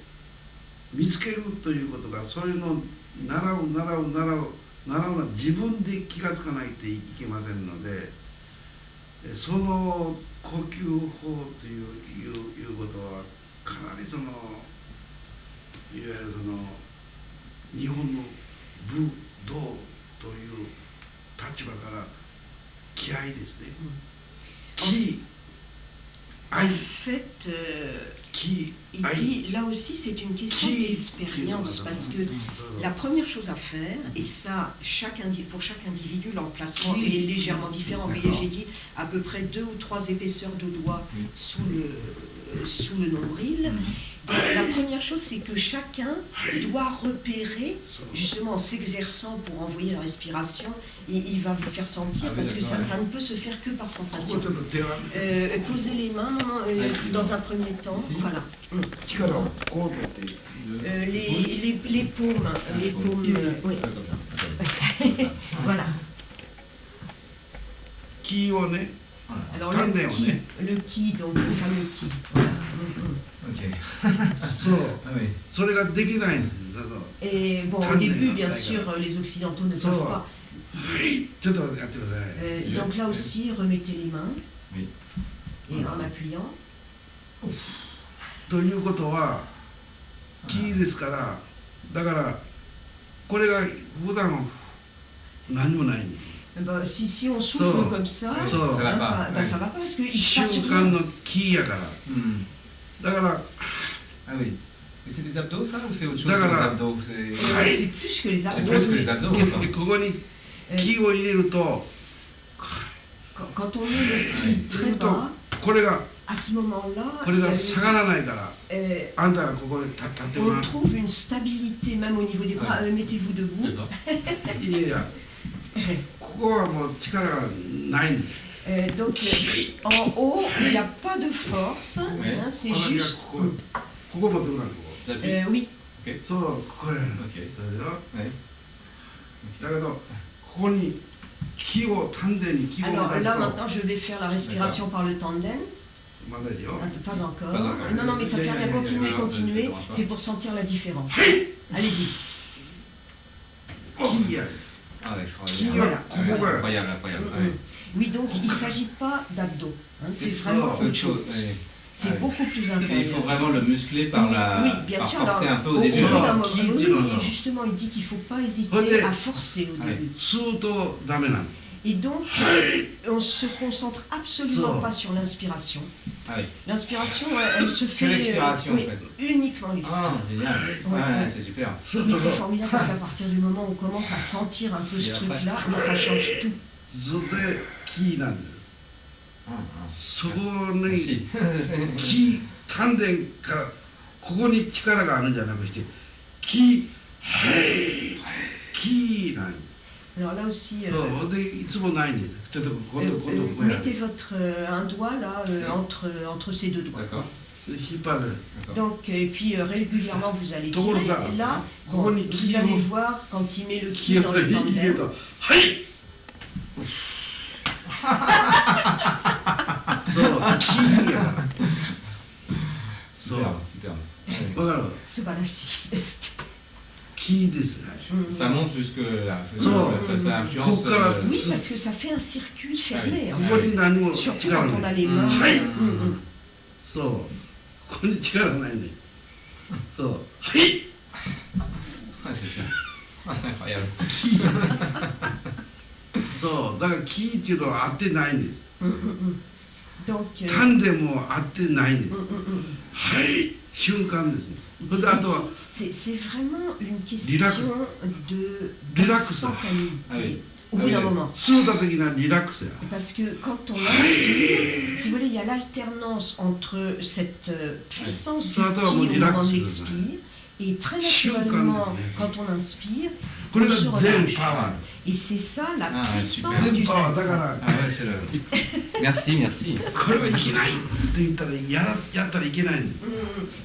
見つけるということが、それの習うのは自分で気がつかないといけませんので、その呼吸法ということはかなりいわゆる日本の武道という立場から気合いですね。En fait, il dit, là aussi c'est une question d'expérience, parce que la première chose à faire, et ça, pour chaque individu, l'emplacement est légèrement différent. Vous voyez, j'ai dit à peu près 2 ou 3 épaisseurs de doigts sous le nombril. Donc, la première chose, c'est que chacun doit repérer, justement en s'exerçant pour envoyer la respiration, il va vous faire sentir, parce que ça ne peut se faire que par sensation. Posez les mains dans un premier temps, voilà. Les paumes, oui. Voilà. 気をね、 Alors Tanden, le ki, donc le fameux ki. Voilà. Ok. そう Ah oui. それができないんですよ。そうそう Et bon, au Tanden, début, bien d'accord. sûr, les Occidentaux ne Ça peuvent va. pas. はいちょっとやってください。 Donc là aussi, remettez les mains. Oui. Et en appuyant. ということは木ですからだからこれが普段は何もないんです。 Bah, si on souffle Ça. comme ça, Ça. hein, Ça va pas. bah, Ouais. ça va pas parce qu'il se passe 瞬間 rien. の木やから。 Hmm. だから Ah oui. Et c'est des abdos ça ou c'est autre chose que D'accord. les abdos? C'est Ouais, c'est plus que les c'est abdos. plus que les abdos. ça. ここに木を入れると Quand on met le pied très bas, これが à ce moment-là, これが下がらないから euh, あんたがここで立っても on らう trouve une stabilité même au niveau des bras. Mettez-vous debout. D'accord. いやいやここはもう力がないんです。 Donc en haut, il n'y a pas de force. Ouais. Hein, c'est ここ juste. ここ持ってもらうこ J'appuie. Oui. Ok. こそうこれ Ok. それでは Ouais. だけどここに木を丹田に木を Alors 出す là と maintenant, je vais faire la respiration par le tandem. まだでしょ Ah, pas encore. Pas encore. Non, non, mais ça fait rien. Continuez, Non, continuez. je dérange pas. C'est pour sentir la différence. Allez-y. 木や Ah, Qui, extraordinaire. voilà. Incroyable, incroyable. Mm, Ouais. mm. Oui, donc il ne s'agit pas d'abdos. Hein, c'est C'est vraiment ça, C'est autre chose. ouais. C'est Ouais. beaucoup plus Et intérieur. il faut vraiment le muscler par oui, la. oui, bien par sûr. forcer alors, un peu au au début. bout d'un Ça, moment, qui oui, dit oui, non, non. justement, il dit qu'il ne faut pas hésiter Regardez. à forcer au Ouais. début. 吸うとダメなんです。 Et donc, on ne se concentre absolument Ça. pas sur l'inspiration. Ah oui. L'inspiration, elle se Que fait l'expiration, oui, en fait. uniquement l'expiration. Ah, génial. Ouais, Ouais, ouais. c'est super. Mais c'est formidable parce qu'à partir du moment où on commence à sentir un peu Et ce après. truc-là, mais ça change tout. それで木なんです。 Ah, ah. そこに Merci. 木丹田からここに力があるんじゃなくして木木なんです。 Alors là aussi, そうでいつもないんです。ちょっと今度ここやる。 mettez votre un doigt là entre ces deux doigts. D'accord. 引っ張る。 D'accord. Donc, et puis régulièrement vous allez Tout tirer. le bas. Et là, Comment bon, on y- vous qui allez vous- voir quand il met le 木 pied を dans le 入れる tandem. とはいそう木やから。そう Super, super. Ouais. わかる。素晴らしいです。木ですね。 Ça monte jusque là. Ça influence. Oui, parce que ça fait un circuit fermé. ここに何も Surtout 力 quand on な a い。 les mains. Ouais. Mm. そう。ここに力ないね。そう。はい。 Ah, c'est sûr. Ah, c'est incroyable. そう。だから木っていうのは合ってないんです。 Mm, mm, mm. Donc, 丹田も合ってないんです。 mm, mm, mm. はい。瞬間ですね。それであとは C'est vraiment une question Relax. de Relax. d'instantanéité. Ah oui. Au bout Ah d'un oui. moment. 吸うた時のリラックスや。 Parce que quand on inspire, si vous voulez, il y a l'alternance entre cette puissance du Ça doit ki me au moment relaxer, de l'expire, et très Choukan, naturellement, c'est- quand on inspire, これ on が se 全 relâche. パワ Et c'est ça la Ah, ouais, puissance super. ー。 du 全パワー zen. だから、 Ah ouais, c'est le. Merci, merci. これはいけないって言ったらやったらいけないんです。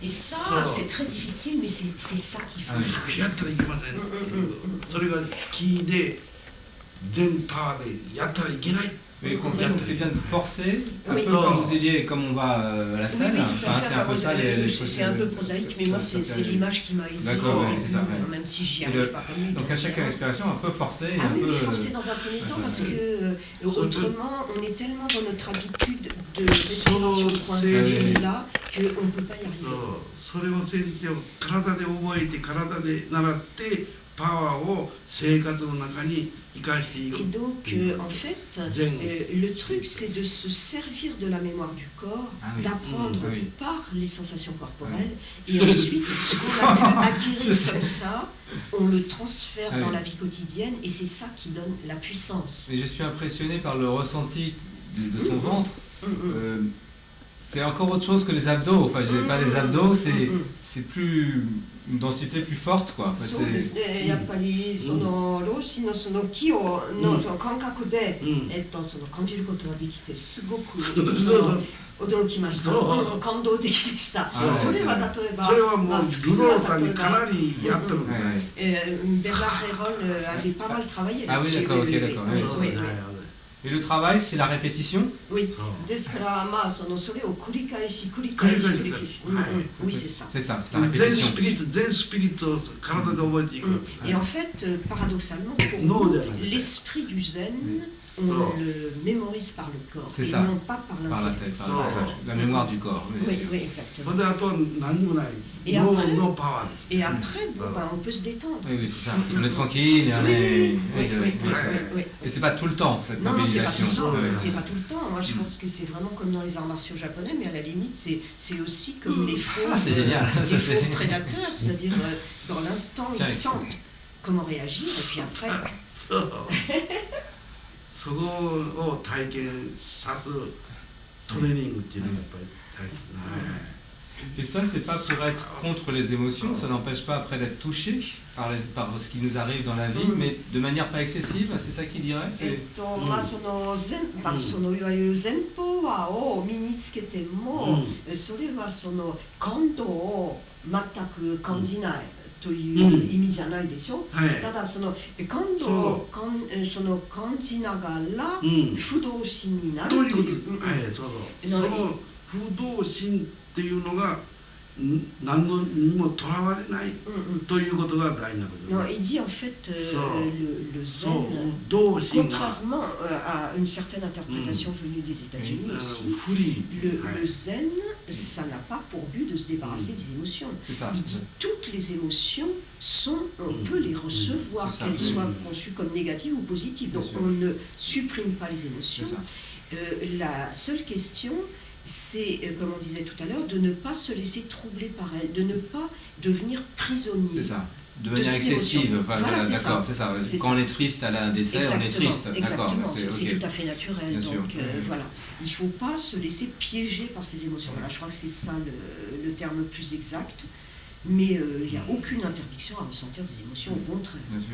Et ça, Ça. c'est très difficile, mais c'est ça qu'il faut. Ah oui. やったらいけませんっていう。それがキーで全パワーでやったらいけない。 Mais le concept, donc, c'est bien de forcer, un Oui. peu comme vous disiez, comme on va à la Oui, salle. oui, tout à Enfin, fait. c'est un peu ça les choses. C'est un peu prosaïque, mais moi, c'est l'image qui m'a aidé D'accord, au ouais, début, c'est ça, ouais. même si j'y Et arrive le- pas comme lui. Donc à chaque respiration, un peu forcer. Ah un oui, peu, oui, forcer dans un premier temps parce que Ça autrement on est tellement dans notre habitude de respiration Ça, coincée c'est- là qu'on ne peut pas y そ arriver. う。それを先生を体で覚えて体で習ってパワーを生活の中に生かしていく。 Et donc en fait, Zen. le truc c'est de se servir de la mémoire du corps, Ah oui. d'apprendre Ah oui. par les sensations corporelles et ensuite ce qu'on a pu acquérir comme ça, on le transfère Ah dans oui. la vie quotidienne et c'est ça qui donne la puissance. Mais je suis impressionné par le ressenti de son ventre. Mm, mm. C'est encore autre chose que les abdos. Enfin, j'ai pas les abdos, c'est plus une densité plus forte, quoi. En fait, そうですね、やっぱりその老子のその気をのその感覚で、うんその感じることができてすごくそうその驚きました。そう感動的でした。そうそれは例えば、それはもうまあ普通ルロはーさんに例えばかなりやってるんですよね。Bernard Herrol avait pas mal travaillé Ah oui, là-dessus. d'accord, ok, d'accord, Oui, oui. oui, oui. Et le travail, c'est la répétition. Oui. そうですからまあそれを繰り返し繰り返し繰り返し。はい Oui, c'est ça. C'est ça, c'est la 全 répétition. スピリットを体で覚えていく、 Et en fait, paradoxalement, pour Non, nous, jamais. l'esprit du zen, on Oh. le mémorise par le corps, C'est et ça. non pas par Par la l'intellect. tête, par la mémoire du corps. Oui. Oui, oui, ほ exactement. んであとは何にもない Et ノ après- ーノーパワーです Et après, bon, Ça. ben, on peut se détendre. Oui, oui, c'est ça. On est tranquille et on Oui, est... oui, oui, oui, oui, oui, oui. oui. Et c'est pas tout le temps, cette Non, non, c'est pas mobilisation. tout le temps. Ouais, ouais. C'est pas tout le temps. Moi, je pense que c'est vraiment comme dans les arts martiaux japonais, mais à la limite, c'est aussi comme les fauves, Ah, c'est génial. les Ça, c'est- fauves prédateurs, c'est-à-dire dans l'instant, ils Tiens, sentent comment réagir, et puis après, そうそこを体験さすトレーニングっていうのがやっぱり大切な、 Et ça, c'est pas pour être contre les émotions, ça n'empêche pas après d'être touché par ce qui nous arrive dans la vie, mais de manière pas excessive, c'est ça qu'il dirait. まあそのそのいわゆる前方話を身につけても、それはその感動を全く感じないという意味じゃないでしょ。はいただその感動をその感じながらうん不動心になるということうんはいそうそうのその不動心っていうのが何のにもとらわれないということが大事なことです Non, il dit en fait le そう zen, 不動心が contrairement à une certaine interprétation venue des États-Unis 不 aussi, 利 le zen, ça n'a pas pour but de se débarrasser des émotions. C'est ça. Il dit toutes les émotions on peut les recevoir, C'est ça. qu'elles soient conçues comme négatives ou positives. Donc Bien sûr. on ne supprime pas les C'est émotions. ça. La seule question, c'est, comme on disait tout à l'heure, de ne pas se laisser troubler par elles, de ne pas devenir prisonnier. C'est ça. De De manière ces excessive. émotions. Enfin, Voilà, c'est d'accord, ça. c'est ça. C'est Quand ça. on est triste à un décès, on est triste. D'accord. Exactement, c'est c'est ok. tout à fait naturel. Bien Donc sûr. voilà, il ne faut pas se laisser piéger par ces émotions. Voilà, je crois que c'est ça le terme le plus exact. Mais il n'y a aucune interdiction à ressentir des émotions, au contraire. Bien sûr.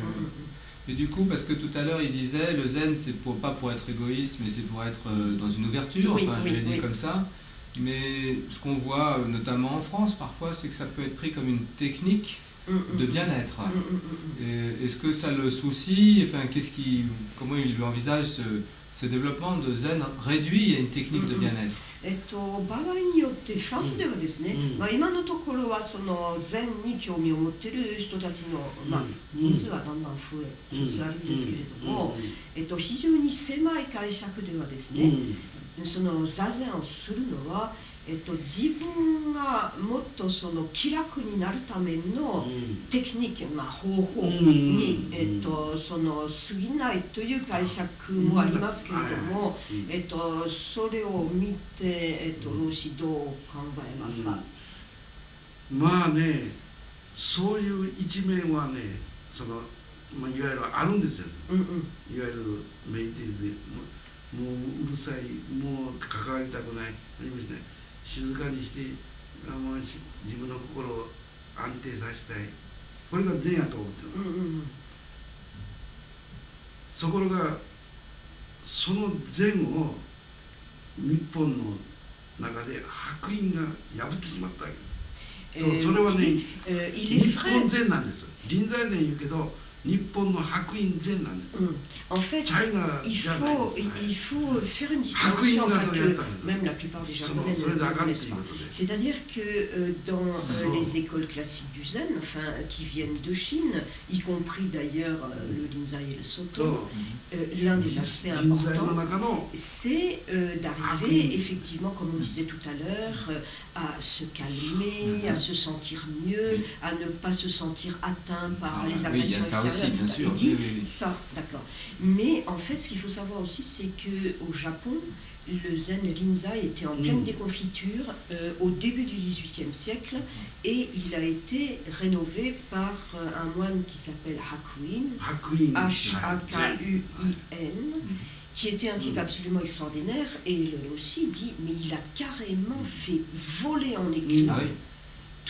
Et du coup, parce que tout à l'heure il disait, le zen c'est pas pour être égoïste, mais c'est pour être dans une ouverture, Oui, enfin oui, je l'ai dit oui. comme ça. Mais ce qu'on voit notamment en France parfois, c'est que ça peut être pris comme une technique de bien-être. Et est-ce que ça le soucie, enfin, comment il envisage ce développement de zen réduit à une technique de bien-être? 場合によってフランスではですね、まあ、今のところはその禅に興味を持っている人たちの、まあ、人数はだんだん増えつつあるんですけれども、非常に狭い解釈ではですね、その座禅をするのは、自分がもっとその気楽になるためのテクニック、まあ、方法に、その過ぎないという解釈もありますけれども、それを見て、老師どう考えますか？まあねそういう一面はねその、まあ、いわゆるあるんですよ、いわゆるメディテーでもううるさいもう関わりたくない何もしない静かにしてもう自分の心を安定させたいこれが善やと思ってる、ところがその善を日本の中で白隠が破ってしまったわけです、それはね、日本禅なんですよ臨済禅言うけど日本の白隠禅なんです。En fait, il faut faire une distinction que même la plupart des Japonais ne connaissent pas. C'est-à-dire que dans les écoles classiques du Zen, enfin, qui viennent de Chine, y compris d'ailleurs le Rinzai et le Soto, l'un des aspects importants, c'est d'arriver effectivement, comme on disait tout à l'heure, à se calmer, à se sentir mieux, à ne pas se sentir atteint par les agressions extérieures. Il dit ça, d'accord. Mais en fait, ce qu'il faut savoir aussi, c'est qu'au Japon, le Zen Rinzai était en pleine déconfiture au début du XVIIIe siècle et il a été rénové par un moine qui s'appelle Hakuin, H-A-K-U-I-N, qui était un type absolument extraordinaire, et lui aussi dit, mais il a carrément fait voler en éclats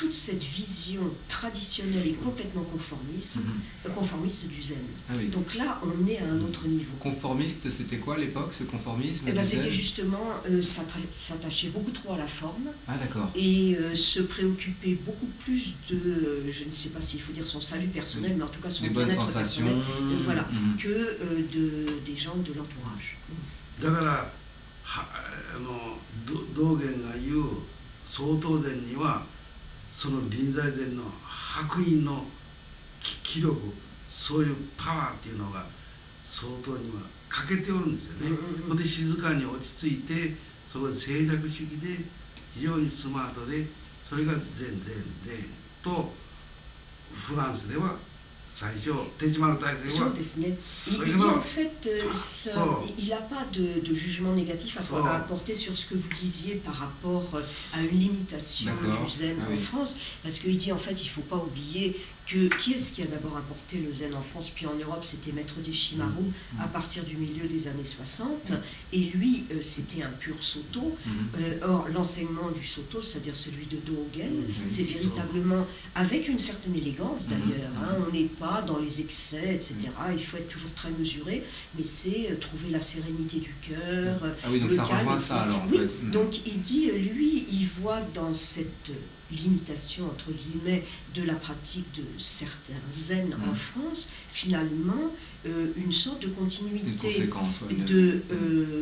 toute cette vision traditionnelle et complètement conformiste du zen. Ah oui. Donc là, on est à un autre niveau. Conformiste, c'était quoi à l'époque, ce conformisme? Eh ben, c'était justement s'attacher beaucoup trop à la forme Ah d'accord. et se préoccuper beaucoup plus de, je ne sais pas s'il faut dire son salut personnel, mais en tout cas son Des bonnes bien-être sensations. personnel, voilà, que des gens de l'entourage. だから道元が言う曹洞禅にはその臨済禅の白隠の気力、そういうパワーっていうのが相当には欠けておるんですよね。それで静かに落ち着いて、そこで静寂主義で非常にスマートで、それが禅とフランスでは最初手島の大戦は Il dit en fait, il n'a pas de jugement négatif à apporter sur ce que vous disiez par rapport à une limitation du zen en France, parce qu'il dit en fait il ne faut pas oublier que qui est-ce qui a d'abord apporté le zen en France puis en Europe, c'était Maître Deshimaru à partir du milieu des années 60, et lui c'était un pur Soto. Or l'enseignement du Soto, c'est-à-dire celui de Dogen, c'est véritablement avec une certaine élégance d'ailleurs, on n'est pas dans les excès, etc. Il faut être toujours très mesuré, mais c'est trouver la sérénité du cœur, oui, donc le ça calme. rejoint ça alors en Oui, fait. donc il dit, lui, il voit dans cette limitation, entre guillemets, de la pratique de certains zen en France, finalement, une sorte de continuité de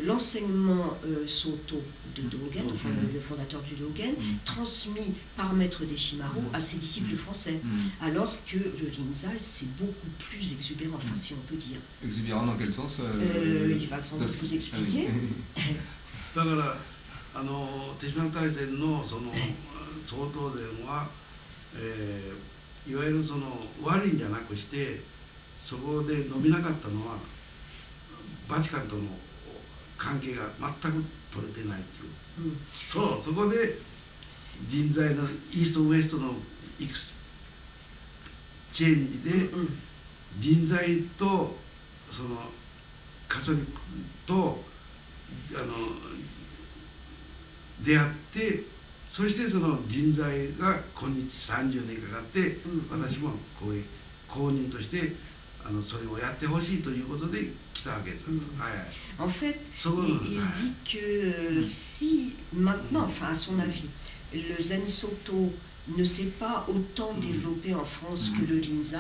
l'enseignement Soto de Dogen, enfin le fondateur du Dogen, transmis par Maître Deshimaru à ses disciples français, alors que le Rinzai c'est beaucoup plus exubérant, enfin si on peut dire. Exubérant dans quel sens Il va sans doute vous expliquer. だから手島大戦のその曹洞禅は、いわゆるその悪いんじゃなくして、そこで伸びなかったのはバチカンとの関係が全く取れてないっていうことです、そこで人材のイーストウエストのエクスチェンジで人材とそのカトリックと出会って、そしてその人材が今日30年かかって、私もこういう公認としてそれをやってほしいということで来たわけです。En fait, il dit que si maintenant, enfin à son avis, le Zen Soto ne s'est pas autant développé en France que le Rinzai,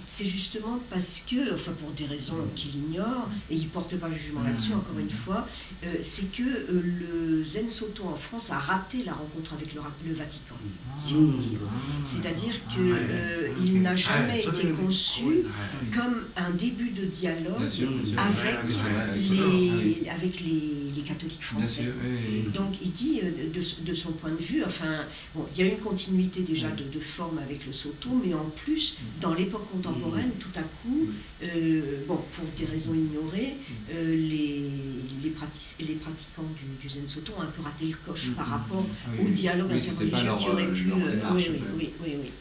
c'est justement parce que, enfin pour des raisons qu'il ignore, et il ne porte pas jugement là-dessus encore une fois, c'est que le Zen Soto en France a raté la rencontre avec le Vatican, si on peut dire. C'est-à-dire qu'il n'a jamais été conçu comme un début de dialogue avec les catholiques français. Donc il dit, de son point de vue, enfin, bon, il y a une continuité déjà de forme avec le Soto, mais en plus, dans l'époque contemporaine, tout à coup, bon, pour des raisons ignorées, les pratiquants du Zen Soto ont un peu raté le coche par rapport au dialogue interreligieux qui aurait pu... Oui.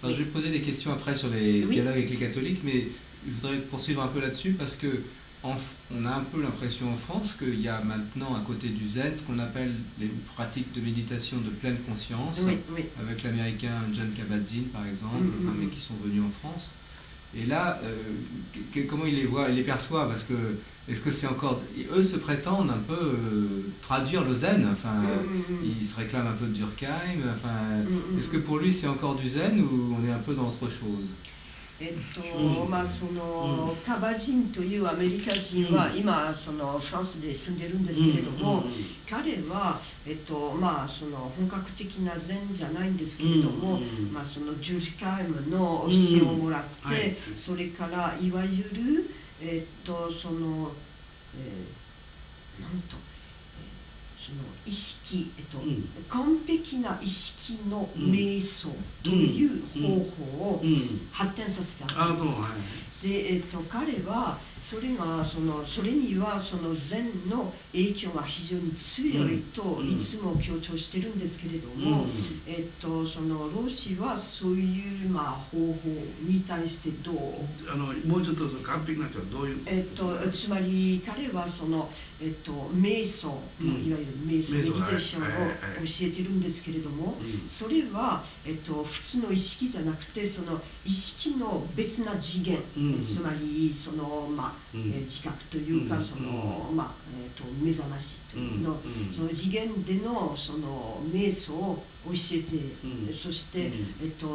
Alors, je vais poser des questions après sur les dialogues avec les catholiques, mais je voudrais poursuivre un peu là-dessus parce que on a un peu l'impression en France qu'il y a maintenant à côté du zen ce qu'on appelle les pratiques de méditation de pleine conscience, avec l'américain John Kabat-Zinn par exemple, mais qui sont venus en France. Et là, comment il les voit, il les perçoit, parce que est-ce que c'est encore, eux se prétendent un peu traduire le zen, enfin ils se réclament un peu de Durkheim, enfin est-ce que pour lui c'est encore du zen ou on est un peu dans autre chose? そのカバジンというアメリカ人は今そのフランスで住んでるんですけれども、彼はその本格的な禅じゃないんですけれども、そのデュルカイムの教えをもらって、それからいわゆるそのなんとその意識完璧な意識の瞑想という方法を発展させたわけです。で彼はそれにはその禅の影響が非常に強いといつも強調してるんですけれども、その老子はそういう方法に対してどうもうちょっと完璧な人はどういうつまり彼はその瞑想、いわゆる瞑想瞑想メディテーションをはい教えてるんですけれども、うんそれは、普通の意識じゃなくてその意識の別な次元、うんつまりその、うん自覚というか、うんその目覚ましというの、うんその次元でのその瞑想を教えて、うんそして、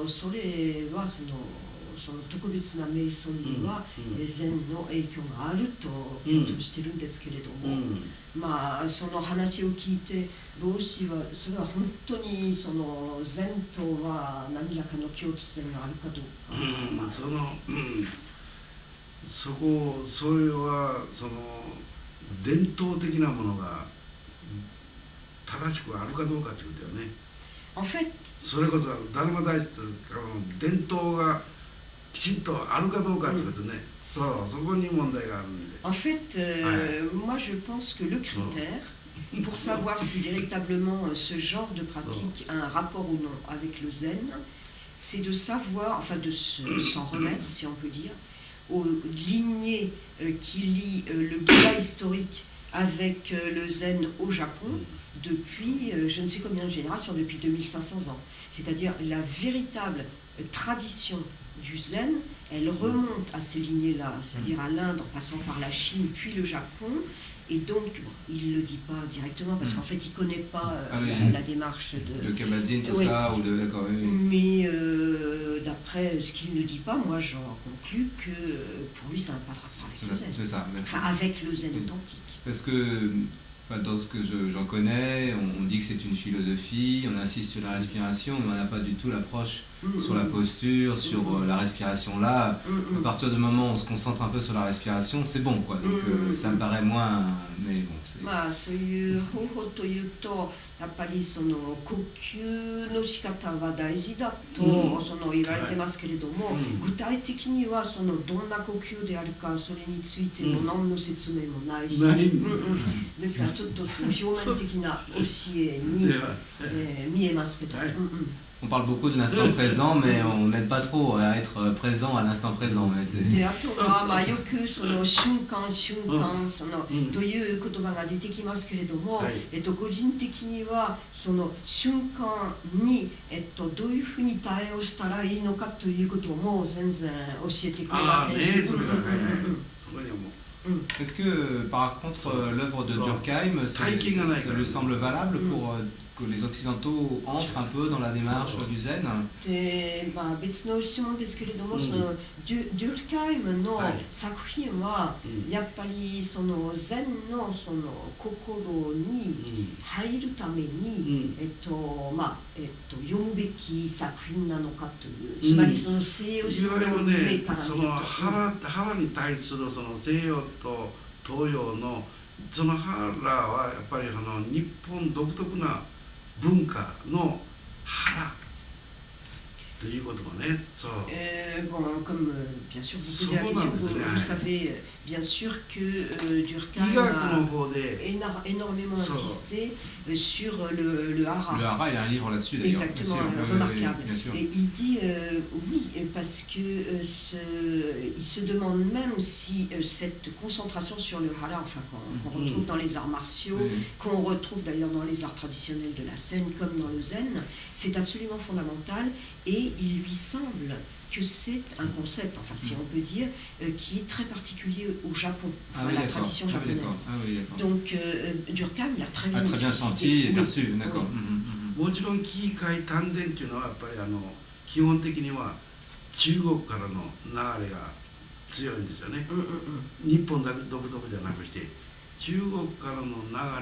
それはその特別な瞑想には、禅の影響があると強調してるんですけれども、その話を聞いて老子はそれは本当にその禅とは何らかの共通点があるかどうか、それはその伝統的なものが正しくあるかどうかということだよね。En fait, それこそダルマ大師と伝統がきちんとあるかどうかということね、そこに問題があるんで。en fait moi je pense que le critère pour savoir si véritablement ce genre de pratique a un rapport ou non avec le zen, c'est de savoir, enfin de s'en remettre, si on peut dire, aux lignées qui lient le Bouddha historique avec le zen au Japon depuis je ne sais combien de générations, depuis 2500 ans. C'est-à-dire la véritable tradition du zen, elle remonte à ces lignées-là, c'est-à-dire à l'Inde en passant par la Chine puis le Japon. Et donc, il ne le dit pas directement parce qu'en fait, il ne connaît pas la démarche de... Le Kabat-Zinn, tout Oui. ça, ou de... D'accord, oui. Mais d'après ce qu'il ne dit pas, moi j'en conclus que pour lui, ça n'a pas de rapport avec le zen. C'est ça. Enfin, avec le zen authentique. Parce que, dans ce que j'en connais, on dit que c'est une philosophie, on insiste sur la respiration, mais on n'a pas du tout l'approche sur la posture, sur la respiration là. À partir du moment où on se concentre un peu sur la respiration, c'est bon, quoi. Donc ça me paraît moins... Mais bon, c'est... そういう方法というとやっぱりその呼吸の仕方は大事だと、その言われてますけれども、具体的にはそのどんな呼吸であるかそれについても何の説明もないし、ですからちょっとその表面的な教えに、見えますけど、On parle beaucoup de l'instant présent, mais on n'aide pas trop à être présent à l'instant présent. であとはよくその瞬間そのという言葉が出てきますけれども、個人的にはその瞬間にどういうふうに対応したらいいのかということも全然教えてくれませんし。Est-ce que, par contre, l'œuvre de Durkheim, ça lui semble valable pour que les Occidentaux entrent un peu dans la démarche du zen? で別の質問ですけれども、そのデュルカイムの作品はやっぱりその禅のその心に入るために、読むべき作品なのかという、つまりその西洋人の目から見ると、腹に対するその西洋と東洋のその腹はやっぱり日本独特な文化の腹ということもね、そう。Comme bien sûr vous posez la question, vous savez bien sûr que Durkheim a énormément insisté sur le hara. Le hara, il a un livre là-dessus d'ailleurs. Exactement, remarquable. Et il dit oui, parce que il se demande même si cette concentration sur le hara, enfin qu'on retrouve dans les arts martiaux, qu'on retrouve d'ailleurs dans les arts traditionnels de la scène comme dans le zen, c'est absolument fondamental. Et il lui semble que c'est un concept, enfin si on peut dire, qui est très particulier au Japon, enfin la tradition japonaise. Donc Durkheim l'a très bien senti et perçu, d'accord. もちろん機械丹田っていうのはやっぱり基本的には中国からの流れが強いんですよね。日本だけ独特じゃなくして中国からの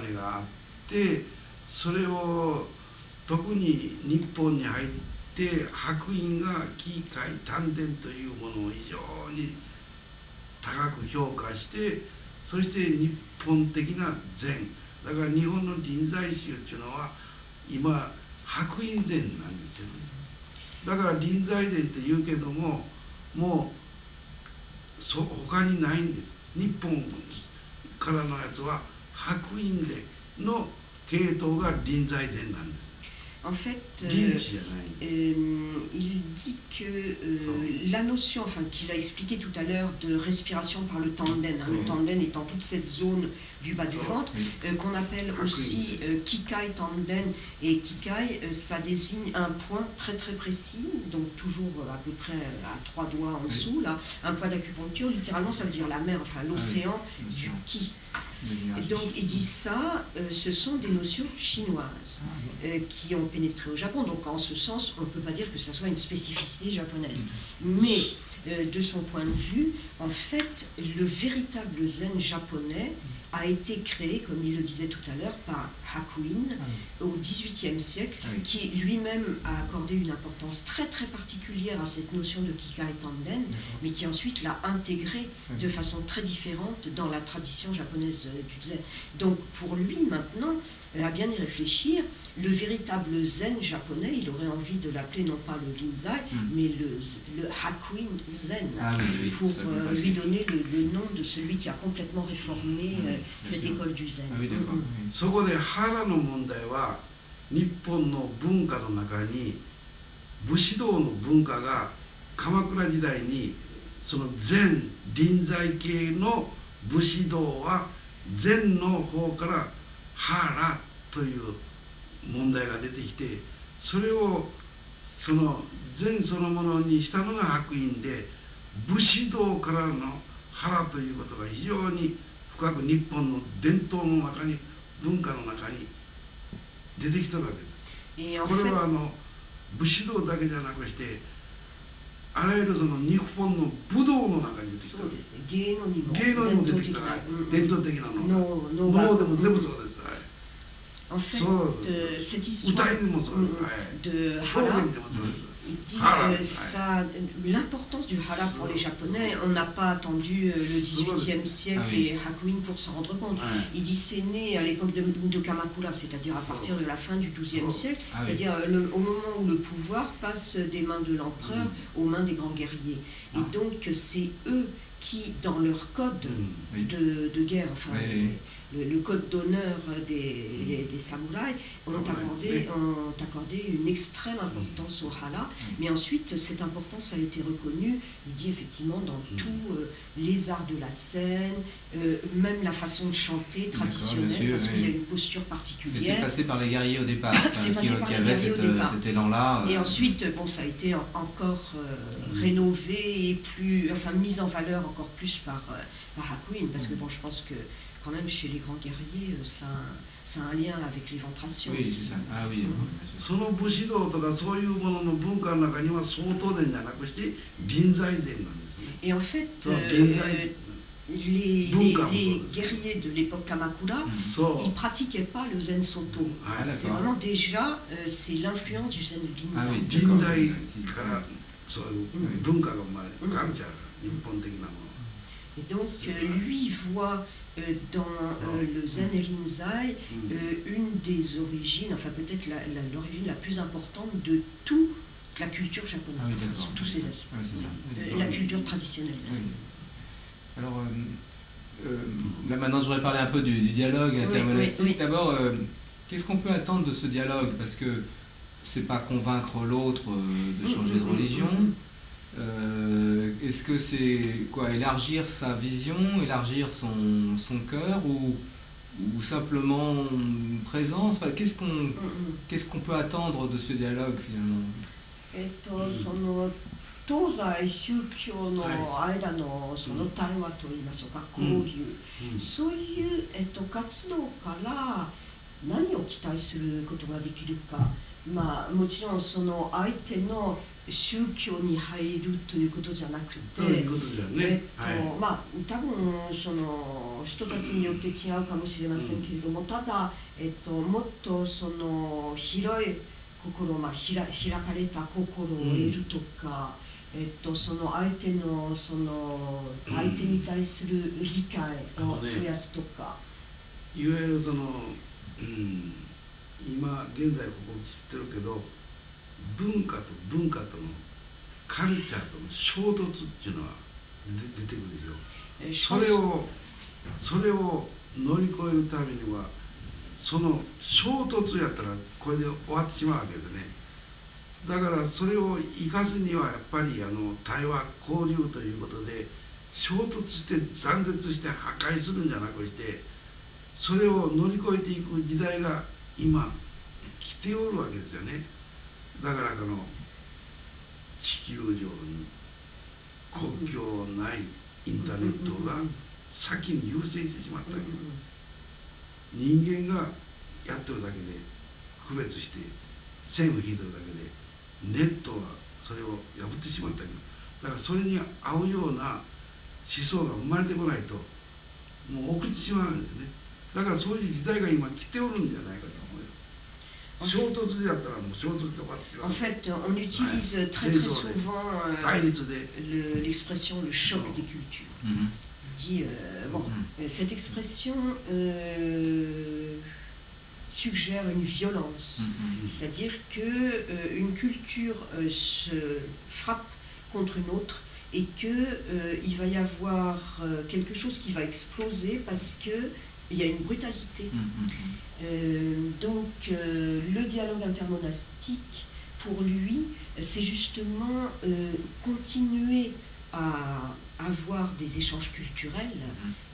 流れがあって、それを特に日本に入って白隠が機械丹田というものを非常に高く評価して、そして日本的な禅だから日本の臨済宗っていうのは今白隠禅なんですよね。だから臨済禅って言うけどももう他にないんです。日本からのやつは白隠禅の系統が臨済禅なんです。En fait, リンチじゃない il dit que la notion, enfin qu'il a expliqué tout à l'heure, de respiration par le tanden, hein, le tanden étant toute cette zone du bas du ventre, qu'on appelle aussi kikai tanden, et kikai, ça désigne un point très très précis, donc toujours à peu près à 3 doigts en dessous, là, un point d'acupuncture, littéralement ça veut dire la mer, enfin l'océan du ki. Donc il dit ça, ce sont des notions chinoises qui ont pénétré au Japon. Donc en ce sens, on ne peut pas dire que ça soit une spécificité japonaise. Mais de son point de vue, en fait, le véritable zen japonais a été créé, comme il le disait tout à l'heure, par Hakuin au XVIIIe siècle, qui lui-même a accordé une importance très très particulière à cette notion de Kikai Tanden, mais qui ensuite l'a intégrée de façon très différente dans la tradition japonaise du zen. Donc pour lui maintenant, à bien y réfléchir, le véritable zen japonais, il aurait envie de l'appeler non pas le Rinzai, mais le Hakuin Zen, pour lui donner le nom de celui qui a complètement réformé cette école du zen. そこで腹の問題は日本の文化の中に武士道の文化が鎌倉時代にその禅臨済系の武士道は禅の方から腹という問題が出てきて、それをその禅そのものにしたのが白隠で、武士道からの腹ということが非常に深く日本の伝統の中に文化の中に出てきてるわけです。これは武士道だけじゃなくしてあらゆるその日本の武道の中に出てきた。そうですね。芸能にも出てきた。伝統的なの。能でも全部そうです。En fait, cette histoire de hara, il dit l'importance du hara pour les Japonais, on n'a pas attendu le XVIIIe siècle et Hakuin pour s'en rendre compte. Il dit c'est né à l'époque de Kamakura, c'est-à-dire à partir de la fin du XIIe siècle, c'est-à-dire au moment où le pouvoir passe des mains de l'empereur aux mains des grands guerriers. Et donc c'est eux qui, dans leur code de guerre, enfin le code d'honneur des samouraïs, ont accordé une extrême importance au hara, mais ensuite cette importance a été reconnue, il dit effectivement, dans tous les arts de la scène, même la façon de chanter traditionnelle, parce qu'il y a une posture particulière. Mais c'est passé par les guerriers au départ, c'est passé par les guerriers au départ. Cet élan-là. Et ensuite, bon, ça a été encore rénové et plus, enfin mis en valeur encore plus par Hakuin, parce que bon, je pense que quand même chez les grands guerriers, ça a un lien avec l'éventration. Oui, c'est ça. Ah oui. その武士道とかそういうものの文化の中には相当伝じゃなくして臨済禅なんですね。Et en fait, les guerriers de l'époque Kamakura, ils ne pratiquaient pas le zen soto. C'est vraiment déjà c'est l'influence du zen Rinzai. 臨済からそういう文化が生まれる、カルチャーが日本的なもの。Et donc, lui voit dans le Zen Rinzai une des origines, enfin peut-être l'origine la plus importante de toute la culture japonaise, enfin, sous tous ses aspects, la culture traditionnelle. Alors, là maintenant je voudrais parler un peu du dialogue intermonastique. D'abord, qu'est-ce qu'on peut attendre de ce dialogue? Parce que c'est pas convaincre l'autre de changer de religion. Est-ce que c'est quoi, élargir sa vision, élargir son cœur, ou simplement une présence? Enfin, qu'est-ce qu'on peut attendre de ce dialogue finalement? 東西宗教の間のその対話といいましょうか、交流、そういう活動から何を期待することができるか、まあもちろんその相手の宗教に入るということじゃなくて、まあ多分その人たちによって違うかもしれませんけれども、ただもっとその広い心、まあ開かれた心を得るとか、その相手のその相手に対する理解を増やすとか、いわゆるその、今現在ここ知ってるけど、文化と文化とのカルチャーとの衝突っていうのは出てくるでしょ。それを乗り越えるためにはその衝突やったらこれで終わってしまうわけですね。だからそれを生かすにはやっぱり対話交流ということで衝突して断絶して破壊するんじゃなくしてそれを乗り越えていく時代が今来ておるわけですよね。だからこの地球上に国境ないインターネットが先に優先してしまったわけです。人間がやってるだけで区別して線を引いてるだけでネットはそれを破ってしまったわけです。だからそれに合うような思想が生まれてこないともう遅れてしまうんですね。だからそういう時代が今来ておるんじゃないかと思うよ。衝突でやったらもう衝突で終わってしまう。En fait, on utilise très très souvent 対立で l'expression le choc des cultures. Dit, bon, cette expression suggère une violence, c'est-à-dire que une culture se frappe contre une autre et qu'il va y avoir quelque chose qui va exploser parce qu'il y a une brutalité. Donc le dialogue intermonastique, pour lui, c'est justement continuer à avoir des échanges culturels,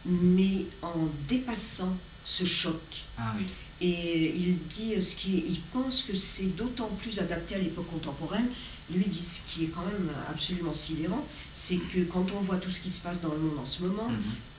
mais en dépassant ce choc. Ah oui. Et il dit il pense que c'est d'autant plus adapté à l'époque contemporaine. Lui dit ce qui est quand même absolument sidérant, c'est que quand on voit tout ce qui se passe dans le monde en ce moment,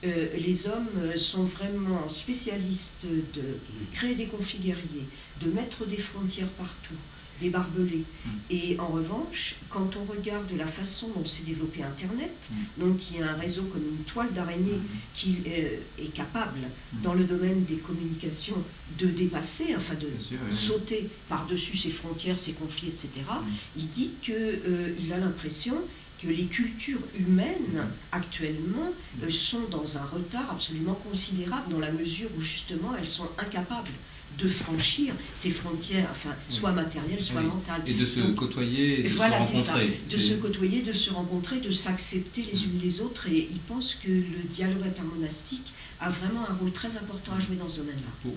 les hommes sont vraiment spécialistes de créer des conflits guerriers, de mettre des frontières partout, des barbelés. Et en revanche, quand on regarde la façon dont s'est développé Internet, donc il y a un réseau comme une toile d'araignée qui est capable, dans le domaine des communications, de dépasser, enfin de sauter par-dessus ces frontières, ces conflits, etc. Il dit qu'il a l'impression que les cultures humaines actuellement sont dans un retard absolument considérable dans la mesure où justement elles sont incapables de franchir ces frontières, enfin, soit matérielles, soit mentales. Et de se côtoyer, et de voilà, se rencontrer. C'est ça, de se côtoyer, de se rencontrer, de s'accepter les unes les autres. Et il pense que le dialogue intermonastique a vraiment un rôle très important à jouer dans ce domaine-là.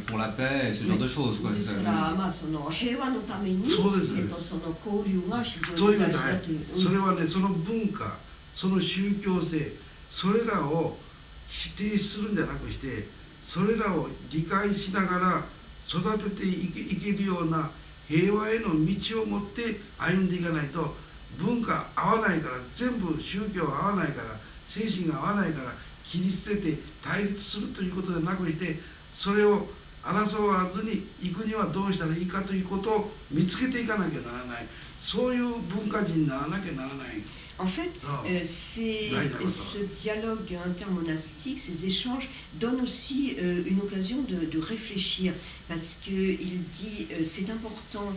Pour la paix et ce genre de choses, quoi. ですからまあその平和のためにそうですねその交流が非常そういうにことは大事だという。それはねその文化その宗教性それらを否定するんじゃなくしてそれらを理解しながら育てていけるような平和への道を持って歩んでいかないと文化合わないから全部宗教合わないから精神が合わないから切り捨てて対立するということでなくしてそれを争わずに行くにはどうしたらいいかということを見つけていかなきゃならないそういう文化人にならなきゃならない。En fait, ce dialogue intermonastique, ces échanges, donnent aussi une occasion de réfléchir, parce qu'il dit c'est important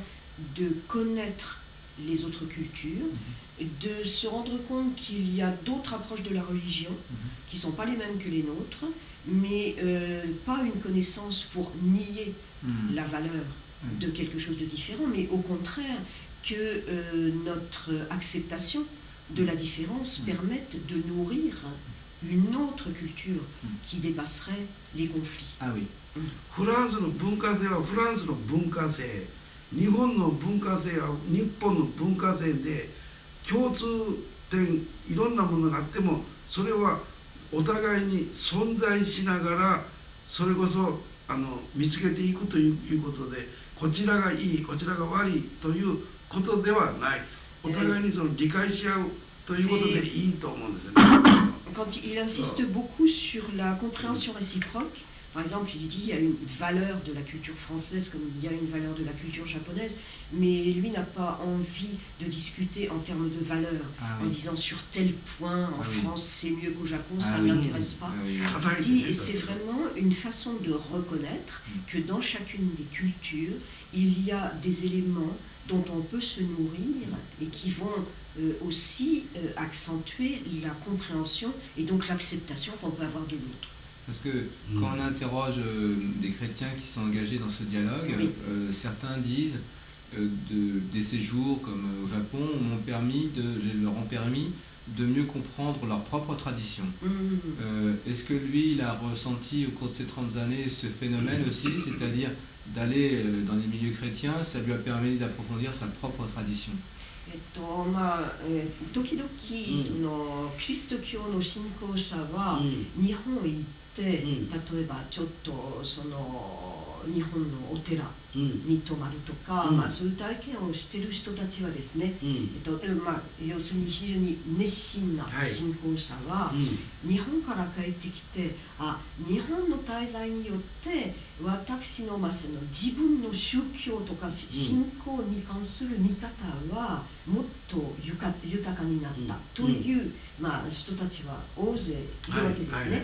de connaître les autres cultures, de se rendre compte qu'il y a d'autres approches de la religion qui ne sont pas les mêmes que les nôtres, mais pas une connaissance pour nier la valeur de quelque chose de différent, mais au contraire que notre acceptation de la différence permettent de nourrir une autre culture qui dépasserait les conflits. Ah oui. フランスの文化性はフランスの文化性日本の文化性は日本の文化性で共通点いろんなものがあってもそれはお互いに存在しながらそれこそ見つけていくということでこちらがいいこちらが悪いということではないお互いにその理解し合うということでいいと思うんですよね。Quand il insiste beaucoup sur la compréhension réciproque, par exemple, il dit qu'il y a une valeur de la culture française comme il y a une valeur de la culture japonaise, mais lui n'a pas envie de discuter en termes de valeur, en disant sur tel point en France c'est mieux qu'au Japon, ça ne l'intéresse pas. Il dit, et c'est vraiment une façon de reconnaître que dans chacune des cultures, il y a des éléments dont on peut se nourrir et qui vont aussi accentuer la compréhension et donc l'acceptation qu'on peut avoir de l'autre. Parce que quand on interroge des chrétiens qui sont engagés dans ce dialogue, certains disent des séjours comme au Japon leur ont permis de mieux comprendre leur propre tradition. Est-ce que lui, il a ressenti au cours de ces 30 années ce phénomène aussi, c'est-à-dire d'aller dans les milieux chrétiens, ça lui a permis d'approfondir sa propre tradition? 時々そのキリスト教の信仰者は日本へ行って、例えばちょっとその日本のお寺に泊まるとか、そういう体験をしている人たちはですね、要するに非常に熱心な信仰者は、日本から帰ってきて、日本の滞在によって私の、その自分の宗教とか信仰に関する見方はもっと豊かになったという、人たちは大勢いるわけですね。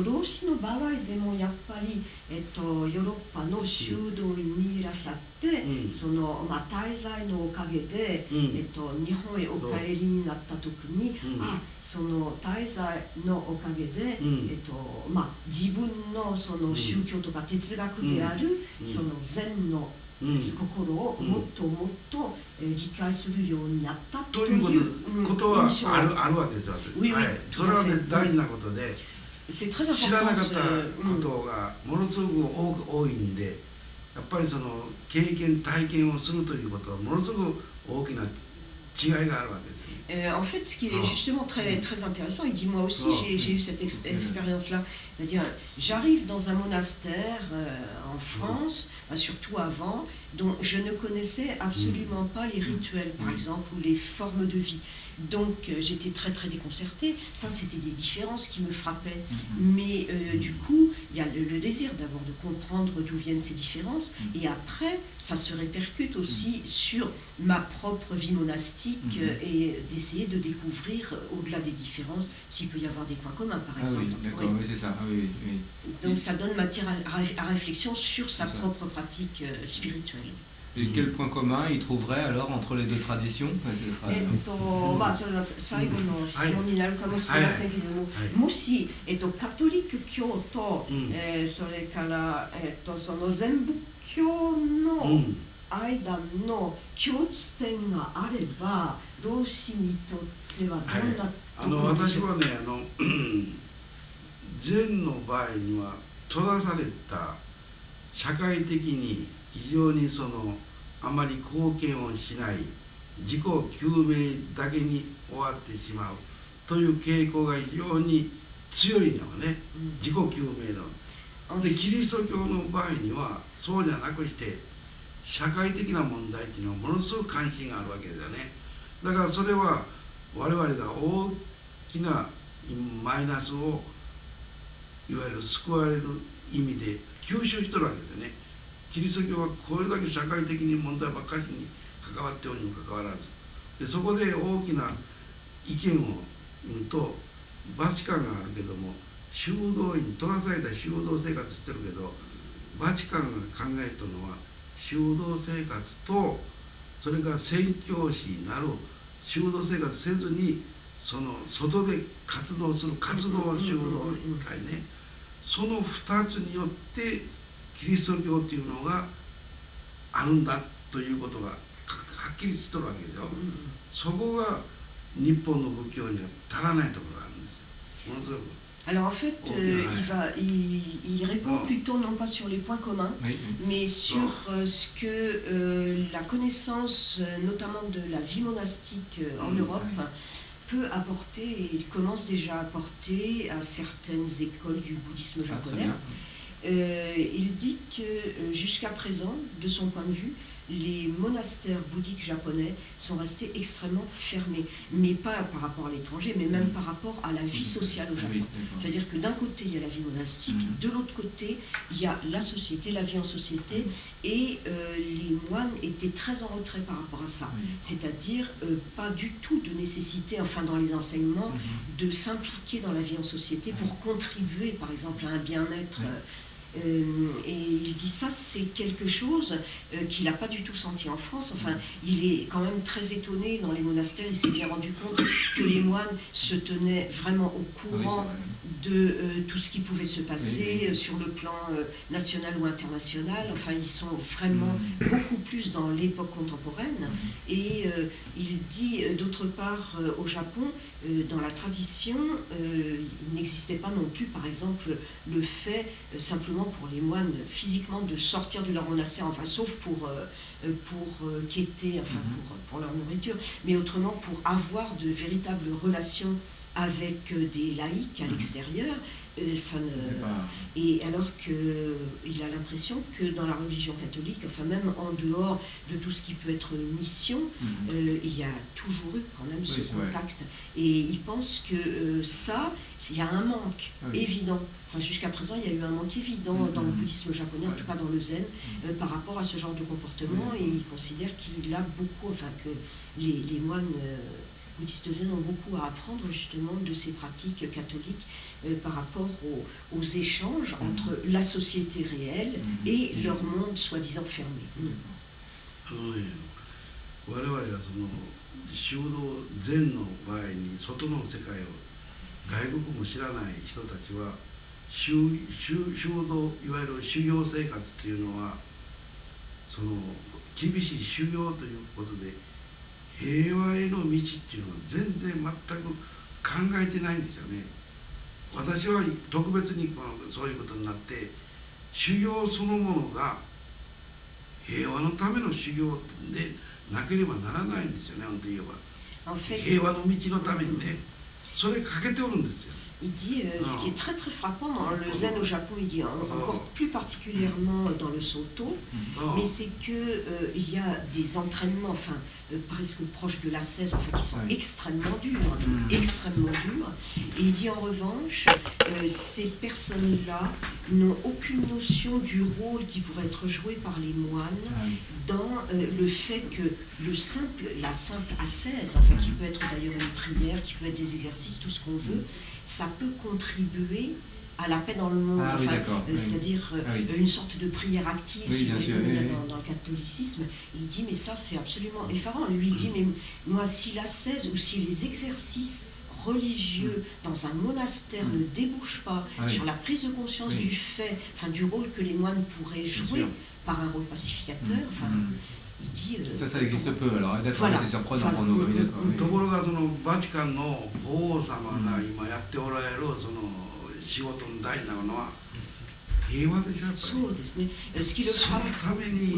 老子の場合でもやっぱり、ヨーロッパの修道院にいらっしゃって、その、滞在のおかげで、日本へお帰りになった時に、その滞在のおかげで、自分のその宗教とか哲学である、その禅の心をもっともっと理解するようになったということはあるわけですよ。それはね、大事なことで、知らなかったことがものすごく多いんで、やっぱりその経験体験をするということはものすごく大きな違いがあるわけですね。En fait, ce qui est justement très intéressant, il dit moi aussi j'ai eu cette expérience-là. C'est-à-dire, j'arrive dans un monastère en France, surtout avant, dont je ne connaissais absolument pas les rituels, par exemple, ou les formes de vie. Donc j'étais très déconcertée. Ça, c'était des différences qui me frappaient. Mais du coup, il y a le désir d'abord de comprendre d'où viennent ces différences. Et après, ça se répercute aussi sur ma propre vie monastique et d'essayer de découvrir au-delà des différences s'il peut y avoir des points communs, par exemple. Oui, d'accord, oui, c'est ça. Oui. Donc ça donne matière à réflexion sur sa propre pratique spirituelle. Et quel point commun il trouverait alors entre les deux traditions? それは最後の質問になるかもしれませんけれども、もし、カトリック教と、それから、その禅仏教の間の共通点があれば、老子にとってはどんなところでしょうか？私はね、禅の場合には閉ざされた社会的に非常にそのあまり貢献をしない自己究明だけに終わってしまうという傾向が非常に強いのよね、自己究明の。でキリスト教の場合にはそうじゃなくして社会的な問題っていうのはものすごく関心があるわけですよね。だからそれは我々が大きなマイナスをいわゆる救われる意味で吸収してるわけですよね。キリスト教はこれだけ社会的に問題ばっかりに関わっておるにもかかわらずで、そこで大きな意見を言うとバチカンがあるけども修道院取らされた修道生活してるけど、バチカンが考えたのは修道生活とそれから宣教師になる修道生活せずにその外で活動する活動修道院会ね、その2つによってキリスト教というのがあるんだということがはっきりしてるわけですよ。そこが日本の仏教には足らないところがあるんですよ。ものすごく。Alors en fait, il répond plutôt non pas sur les points communs, mais sur ce que la connaissance, notamment de la vie monastique en Europe, peut apporter, et il commence déjà à apporter à certaines écoles du bouddhisme japonais. Il dit que jusqu'à présent, de son point de vue, les monastères bouddhiques japonais sont restés extrêmement fermés, mais pas par rapport à l'étranger, mais même par rapport à la vie sociale au Japon. C'est-à-dire que d'un côté, il y a la vie monastique, de l'autre côté, il y a la société, la vie en société, et les moines étaient très en retrait par rapport à ça. C'est-à-dire pas du tout de nécessité, enfin dans les enseignements, de s'impliquer dans la vie en société pour contribuer, par exemple, à un bien-être Et il dit ça, c'est quelque chose qu'il n'a pas du tout senti en France. Enfin, il est quand même très étonné dans les monastères. Il s'est bien rendu compte que les moines se tenaient vraiment au courant de tout ce qui pouvait se passer sur le plan national ou international. Enfin, ils sont vraiment beaucoup plus dans l'époque contemporaine. Et il dit, d'autre part, au Japon, dans la tradition, il n'existait pas non plus, par exemple, le fait simplement pour les moines physiquement de sortir de leur monastère, enfin sauf pour quêter, enfin pour leur nourriture, mais autrement pour avoir de véritables relations avec des laïcs à l'extérieur. Ça ne... Et alors qu'il a l'impression que dans la religion catholique, enfin même en dehors de tout ce qui peut être mission, il y a toujours eu quand même ce contact. Et il pense que ça, il y a un manque évident. Enfin, jusqu'à présent, il y a eu un manque évident dans le bouddhisme japonais, en tout cas dans le zen, par rapport à ce genre de comportement. Et il considère qu'il a beaucoup, enfin que les moines bouddhistes zen ont beaucoup à apprendre justement de ces pratiques catholiques par rapport aux échanges entre la société réelle et leur monde soi-disant fermé. 我々はその修道禅の場合に外の世界を外国も知らない人たちは修道いわゆる修行生活というのはその厳しい修行ということで平和への道っていうのは全然全く考えてないんですよね。私は特別にそういうことになって修行そのものが平和のための修行でなければならないんですよね。本当に言えば平和の道のためにねそれかけておるんですよ。Il dit, ce qui est très très frappant dans le zen au Japon, il dit encore plus particulièrement dans le Soto, mais c'est que il y a des entraînements, enfin presque proches de l'ascèse, enfin qui sont extrêmement durs, extrêmement durs. Et il dit en revanche, ces personnes-là n'ont aucune notion du rôle qui pourrait être joué par les moines dans le fait que la simple ascèse, enfin qui peut être d'ailleurs une prière, qui peut être des exercices, tout ce qu'on veut, ça peut contribuer à la paix dans le monde, c'est-à-dire une sorte de prière active, comme il y a dans le catholicisme. Il dit, mais ça c'est absolument effarant. Lui il dit, mais moi si l'ascèse ou si les exercices religieux dans un monastère ne débouchent pas sur la prise de conscience du fait, enfin du rôle que les moines pourraient jouer par un rôle pacificateur, enfin... Ça existe peu, alors d'accord, c'est surprenant pour nous. ところがそのバチカンの法王様が今やっておられるその仕事の大事なのは平和でしょやっぱり。そうですね。そのために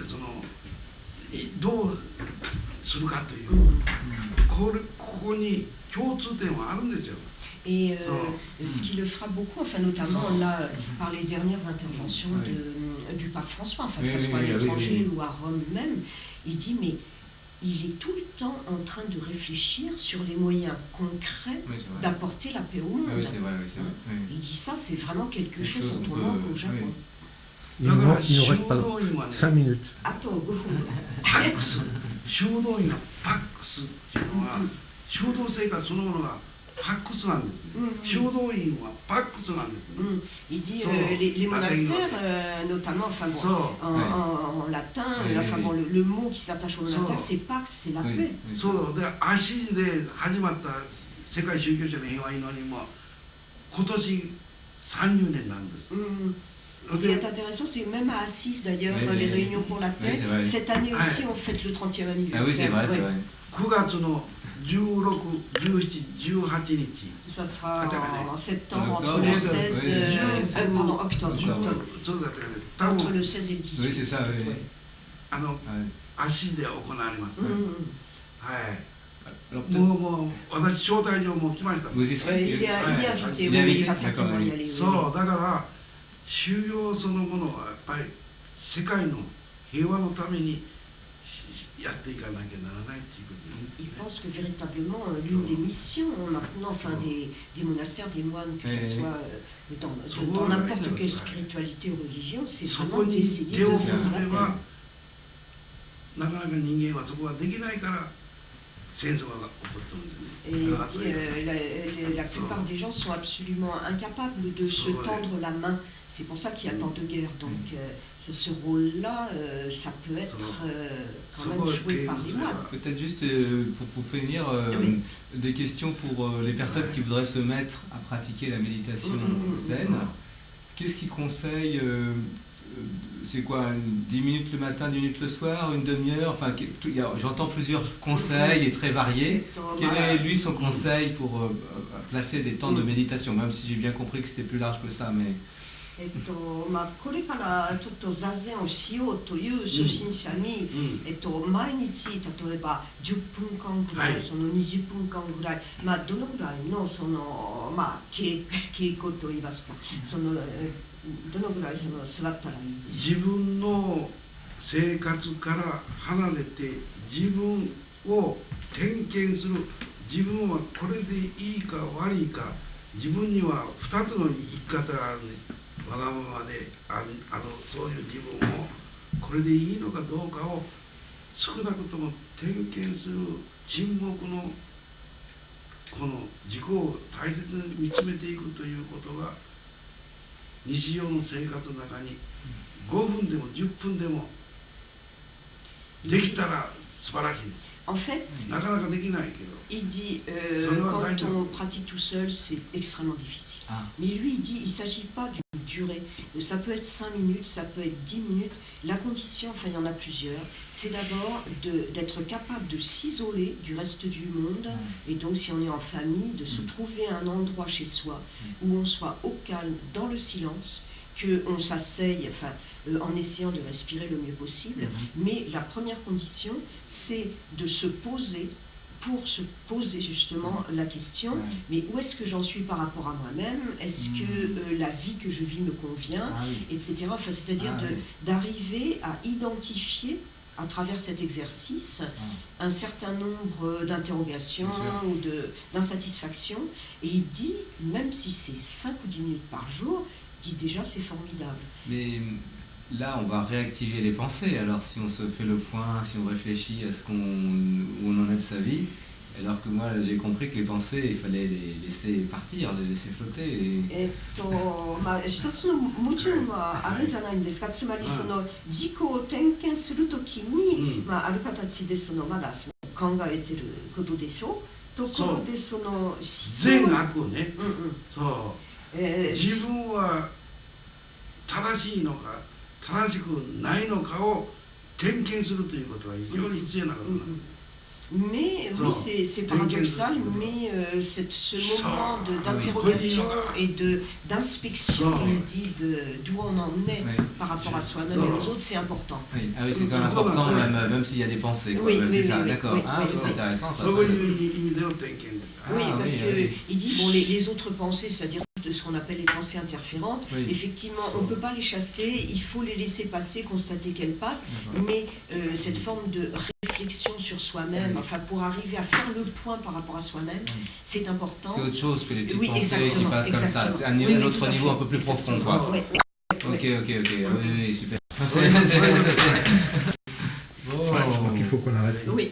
そのどうするかというここに共通点はあるんですよ。Et ce qui le frappe beaucoup, enfin notamment là par les dernières interventions du pape François, enfin que ce soit à l'étranger ou à Rome même, il dit mais il est tout le temps en train de réfléchir sur les moyens concrets d'apporter la paix au monde. Il dit ça, c'est vraiment quelque chose dont on manque au Japon. Il nous reste pas 5 minutes. パックス、修道院がパックスっていうのは修道生活そのものがパックスなんですね。修道院はパックスなんですね。Il dit les monastères, notamment enfin bon, en latin, enfin bon, le mot qui s'attache au monastère, c'est pax, c'est la paix. そうで足で始まった世界宗教者の平和祈りも今年30年なんです。Ce qui est intéressant, c'est même à Assise d'ailleurs, les réunions pour la paix. Cette année aussi, on fête le 30e anniversaire. Ah oui, c'est vrai, c'est vrai. 9月の16、17、18日。Ça sera en septembre, entre le 16, pardon, octobre. そうだったかね。多分 entre le 16 et le 18. Oui, c'est ça, oui. 足で行われます。はい。もう私招待状も来ました。Il est invité, oui, il va certainement y aller. そうだから修行そのものはやっぱり世界の平和のためにやっていかなきゃならないということです。Il pense que véritablement l'une des missions maintenant, enfin des monastères, des moines, que ce soit dans n'importe quelle spiritualité ou religion, c'est vraiment d'essayer de faire la paix. なかなか人間はそこができないから戦争が起こったんですね。 Et la plupart des gens sont absolument incapables de se tendre la main. C'est pour ça qu'il y a tant de guerres. Donc ce rôle-là, ça peut être quand même joué par les moines. Peut-être juste pour finir, des questions pour les personnes qui voudraient se mettre à pratiquer la méditation zen. Qu'est-ce qu'ils conseillent? C'est quoi, 10 minutes le matin, 10 minutes le soir, une demi-heure? Enfin, j'entends plusieurs conseils et très variés. Quel est lui son conseil pour placer des temps de méditation, même si j'ai bien compris que c'était plus large que ça, mais... これからちょっと座禅をしようという初心者に、毎日例えば10分間ぐらい、その20分間ぐらい、どのぐらいのその稽古といいますか、そのどのぐらいその座ったらいいですか？自分の生活から離れて自分を点検する。自分はこれでいいか悪いか。自分には2つの生き方があるね。わがままであるそういう自分をこれでいいのかどうかを少なくとも点検する沈黙のこの自己を大切に見つめていくということが日常の生活の中に5分でも10分でもできたら素晴らしいです。 En fait, il dit quand on pratique tout seul, c'est extrêmement difficile. Mais lui, il dit il ne s'agit pas d'une durée. Ça peut être 5 minutes, ça peut être 10 minutes. La condition, enfin il y en a plusieurs, c'est d'abord d'être capable de s'isoler du reste du monde. Et donc si on est en famille, de se trouver un endroit chez soi où on soit au calme, dans le silence, qu'on s'asseye, en essayant de respirer le mieux possible. Mais la première condition, c'est de se poser pour se poser justement la question, mais où est-ce que j'en suis par rapport à moi-même? Est-ce que la vie que je vis me convient? Etc. Enfin, c'est-à-dire d'arriver à identifier à travers cet exercice un certain nombre d'interrogations ou d'insatisfactions. Et il dit, même si c'est 5 ou 10 minutes par jour, il dit déjà c'est formidable. Mais là, on va réactiver les pensées. Alors, si on se fait le point, si on réfléchit à où on en est de sa vie, alors que moi, j'ai compris que les pensées, il fallait les laisser partir, les laisser flotter. 一つの矛盾はあるんじゃないんですか。つまりその自己を点検するときに、ある形でそのまだその考えてることでしょ。ところでその善悪ね。そう。自分は正しいのか正しくないのかを点検するということは非常に必要なことなんです。 Mais oui, c'est paradoxal, mais ce moment d'interrogation et d'inspection, il dit d'où on en est par rapport à soi-même et aux autres, c'est important. Oui, c'est quand même important, même s'il y a des pensées. Oui, d'accord. C'est intéressant ça. Oui, parce qu'il dit, bon, les autres pensées, c'est-à-dire de ce qu'on appelle les pensées interférentes, effectivement, on ne peut pas les chasser, il faut les laisser passer, constater qu'elles passent, mais cette forme de réflexion sur soi-même, enfin pour arriver à faire le point par rapport à soi-même, c'est important. C'est autre chose que les petites pensées qui passent comme ça, c'est un autre niveau un peu plus profond, quoi. Ok, oui, super. Je crois qu'il faut qu'on arrête. Oui.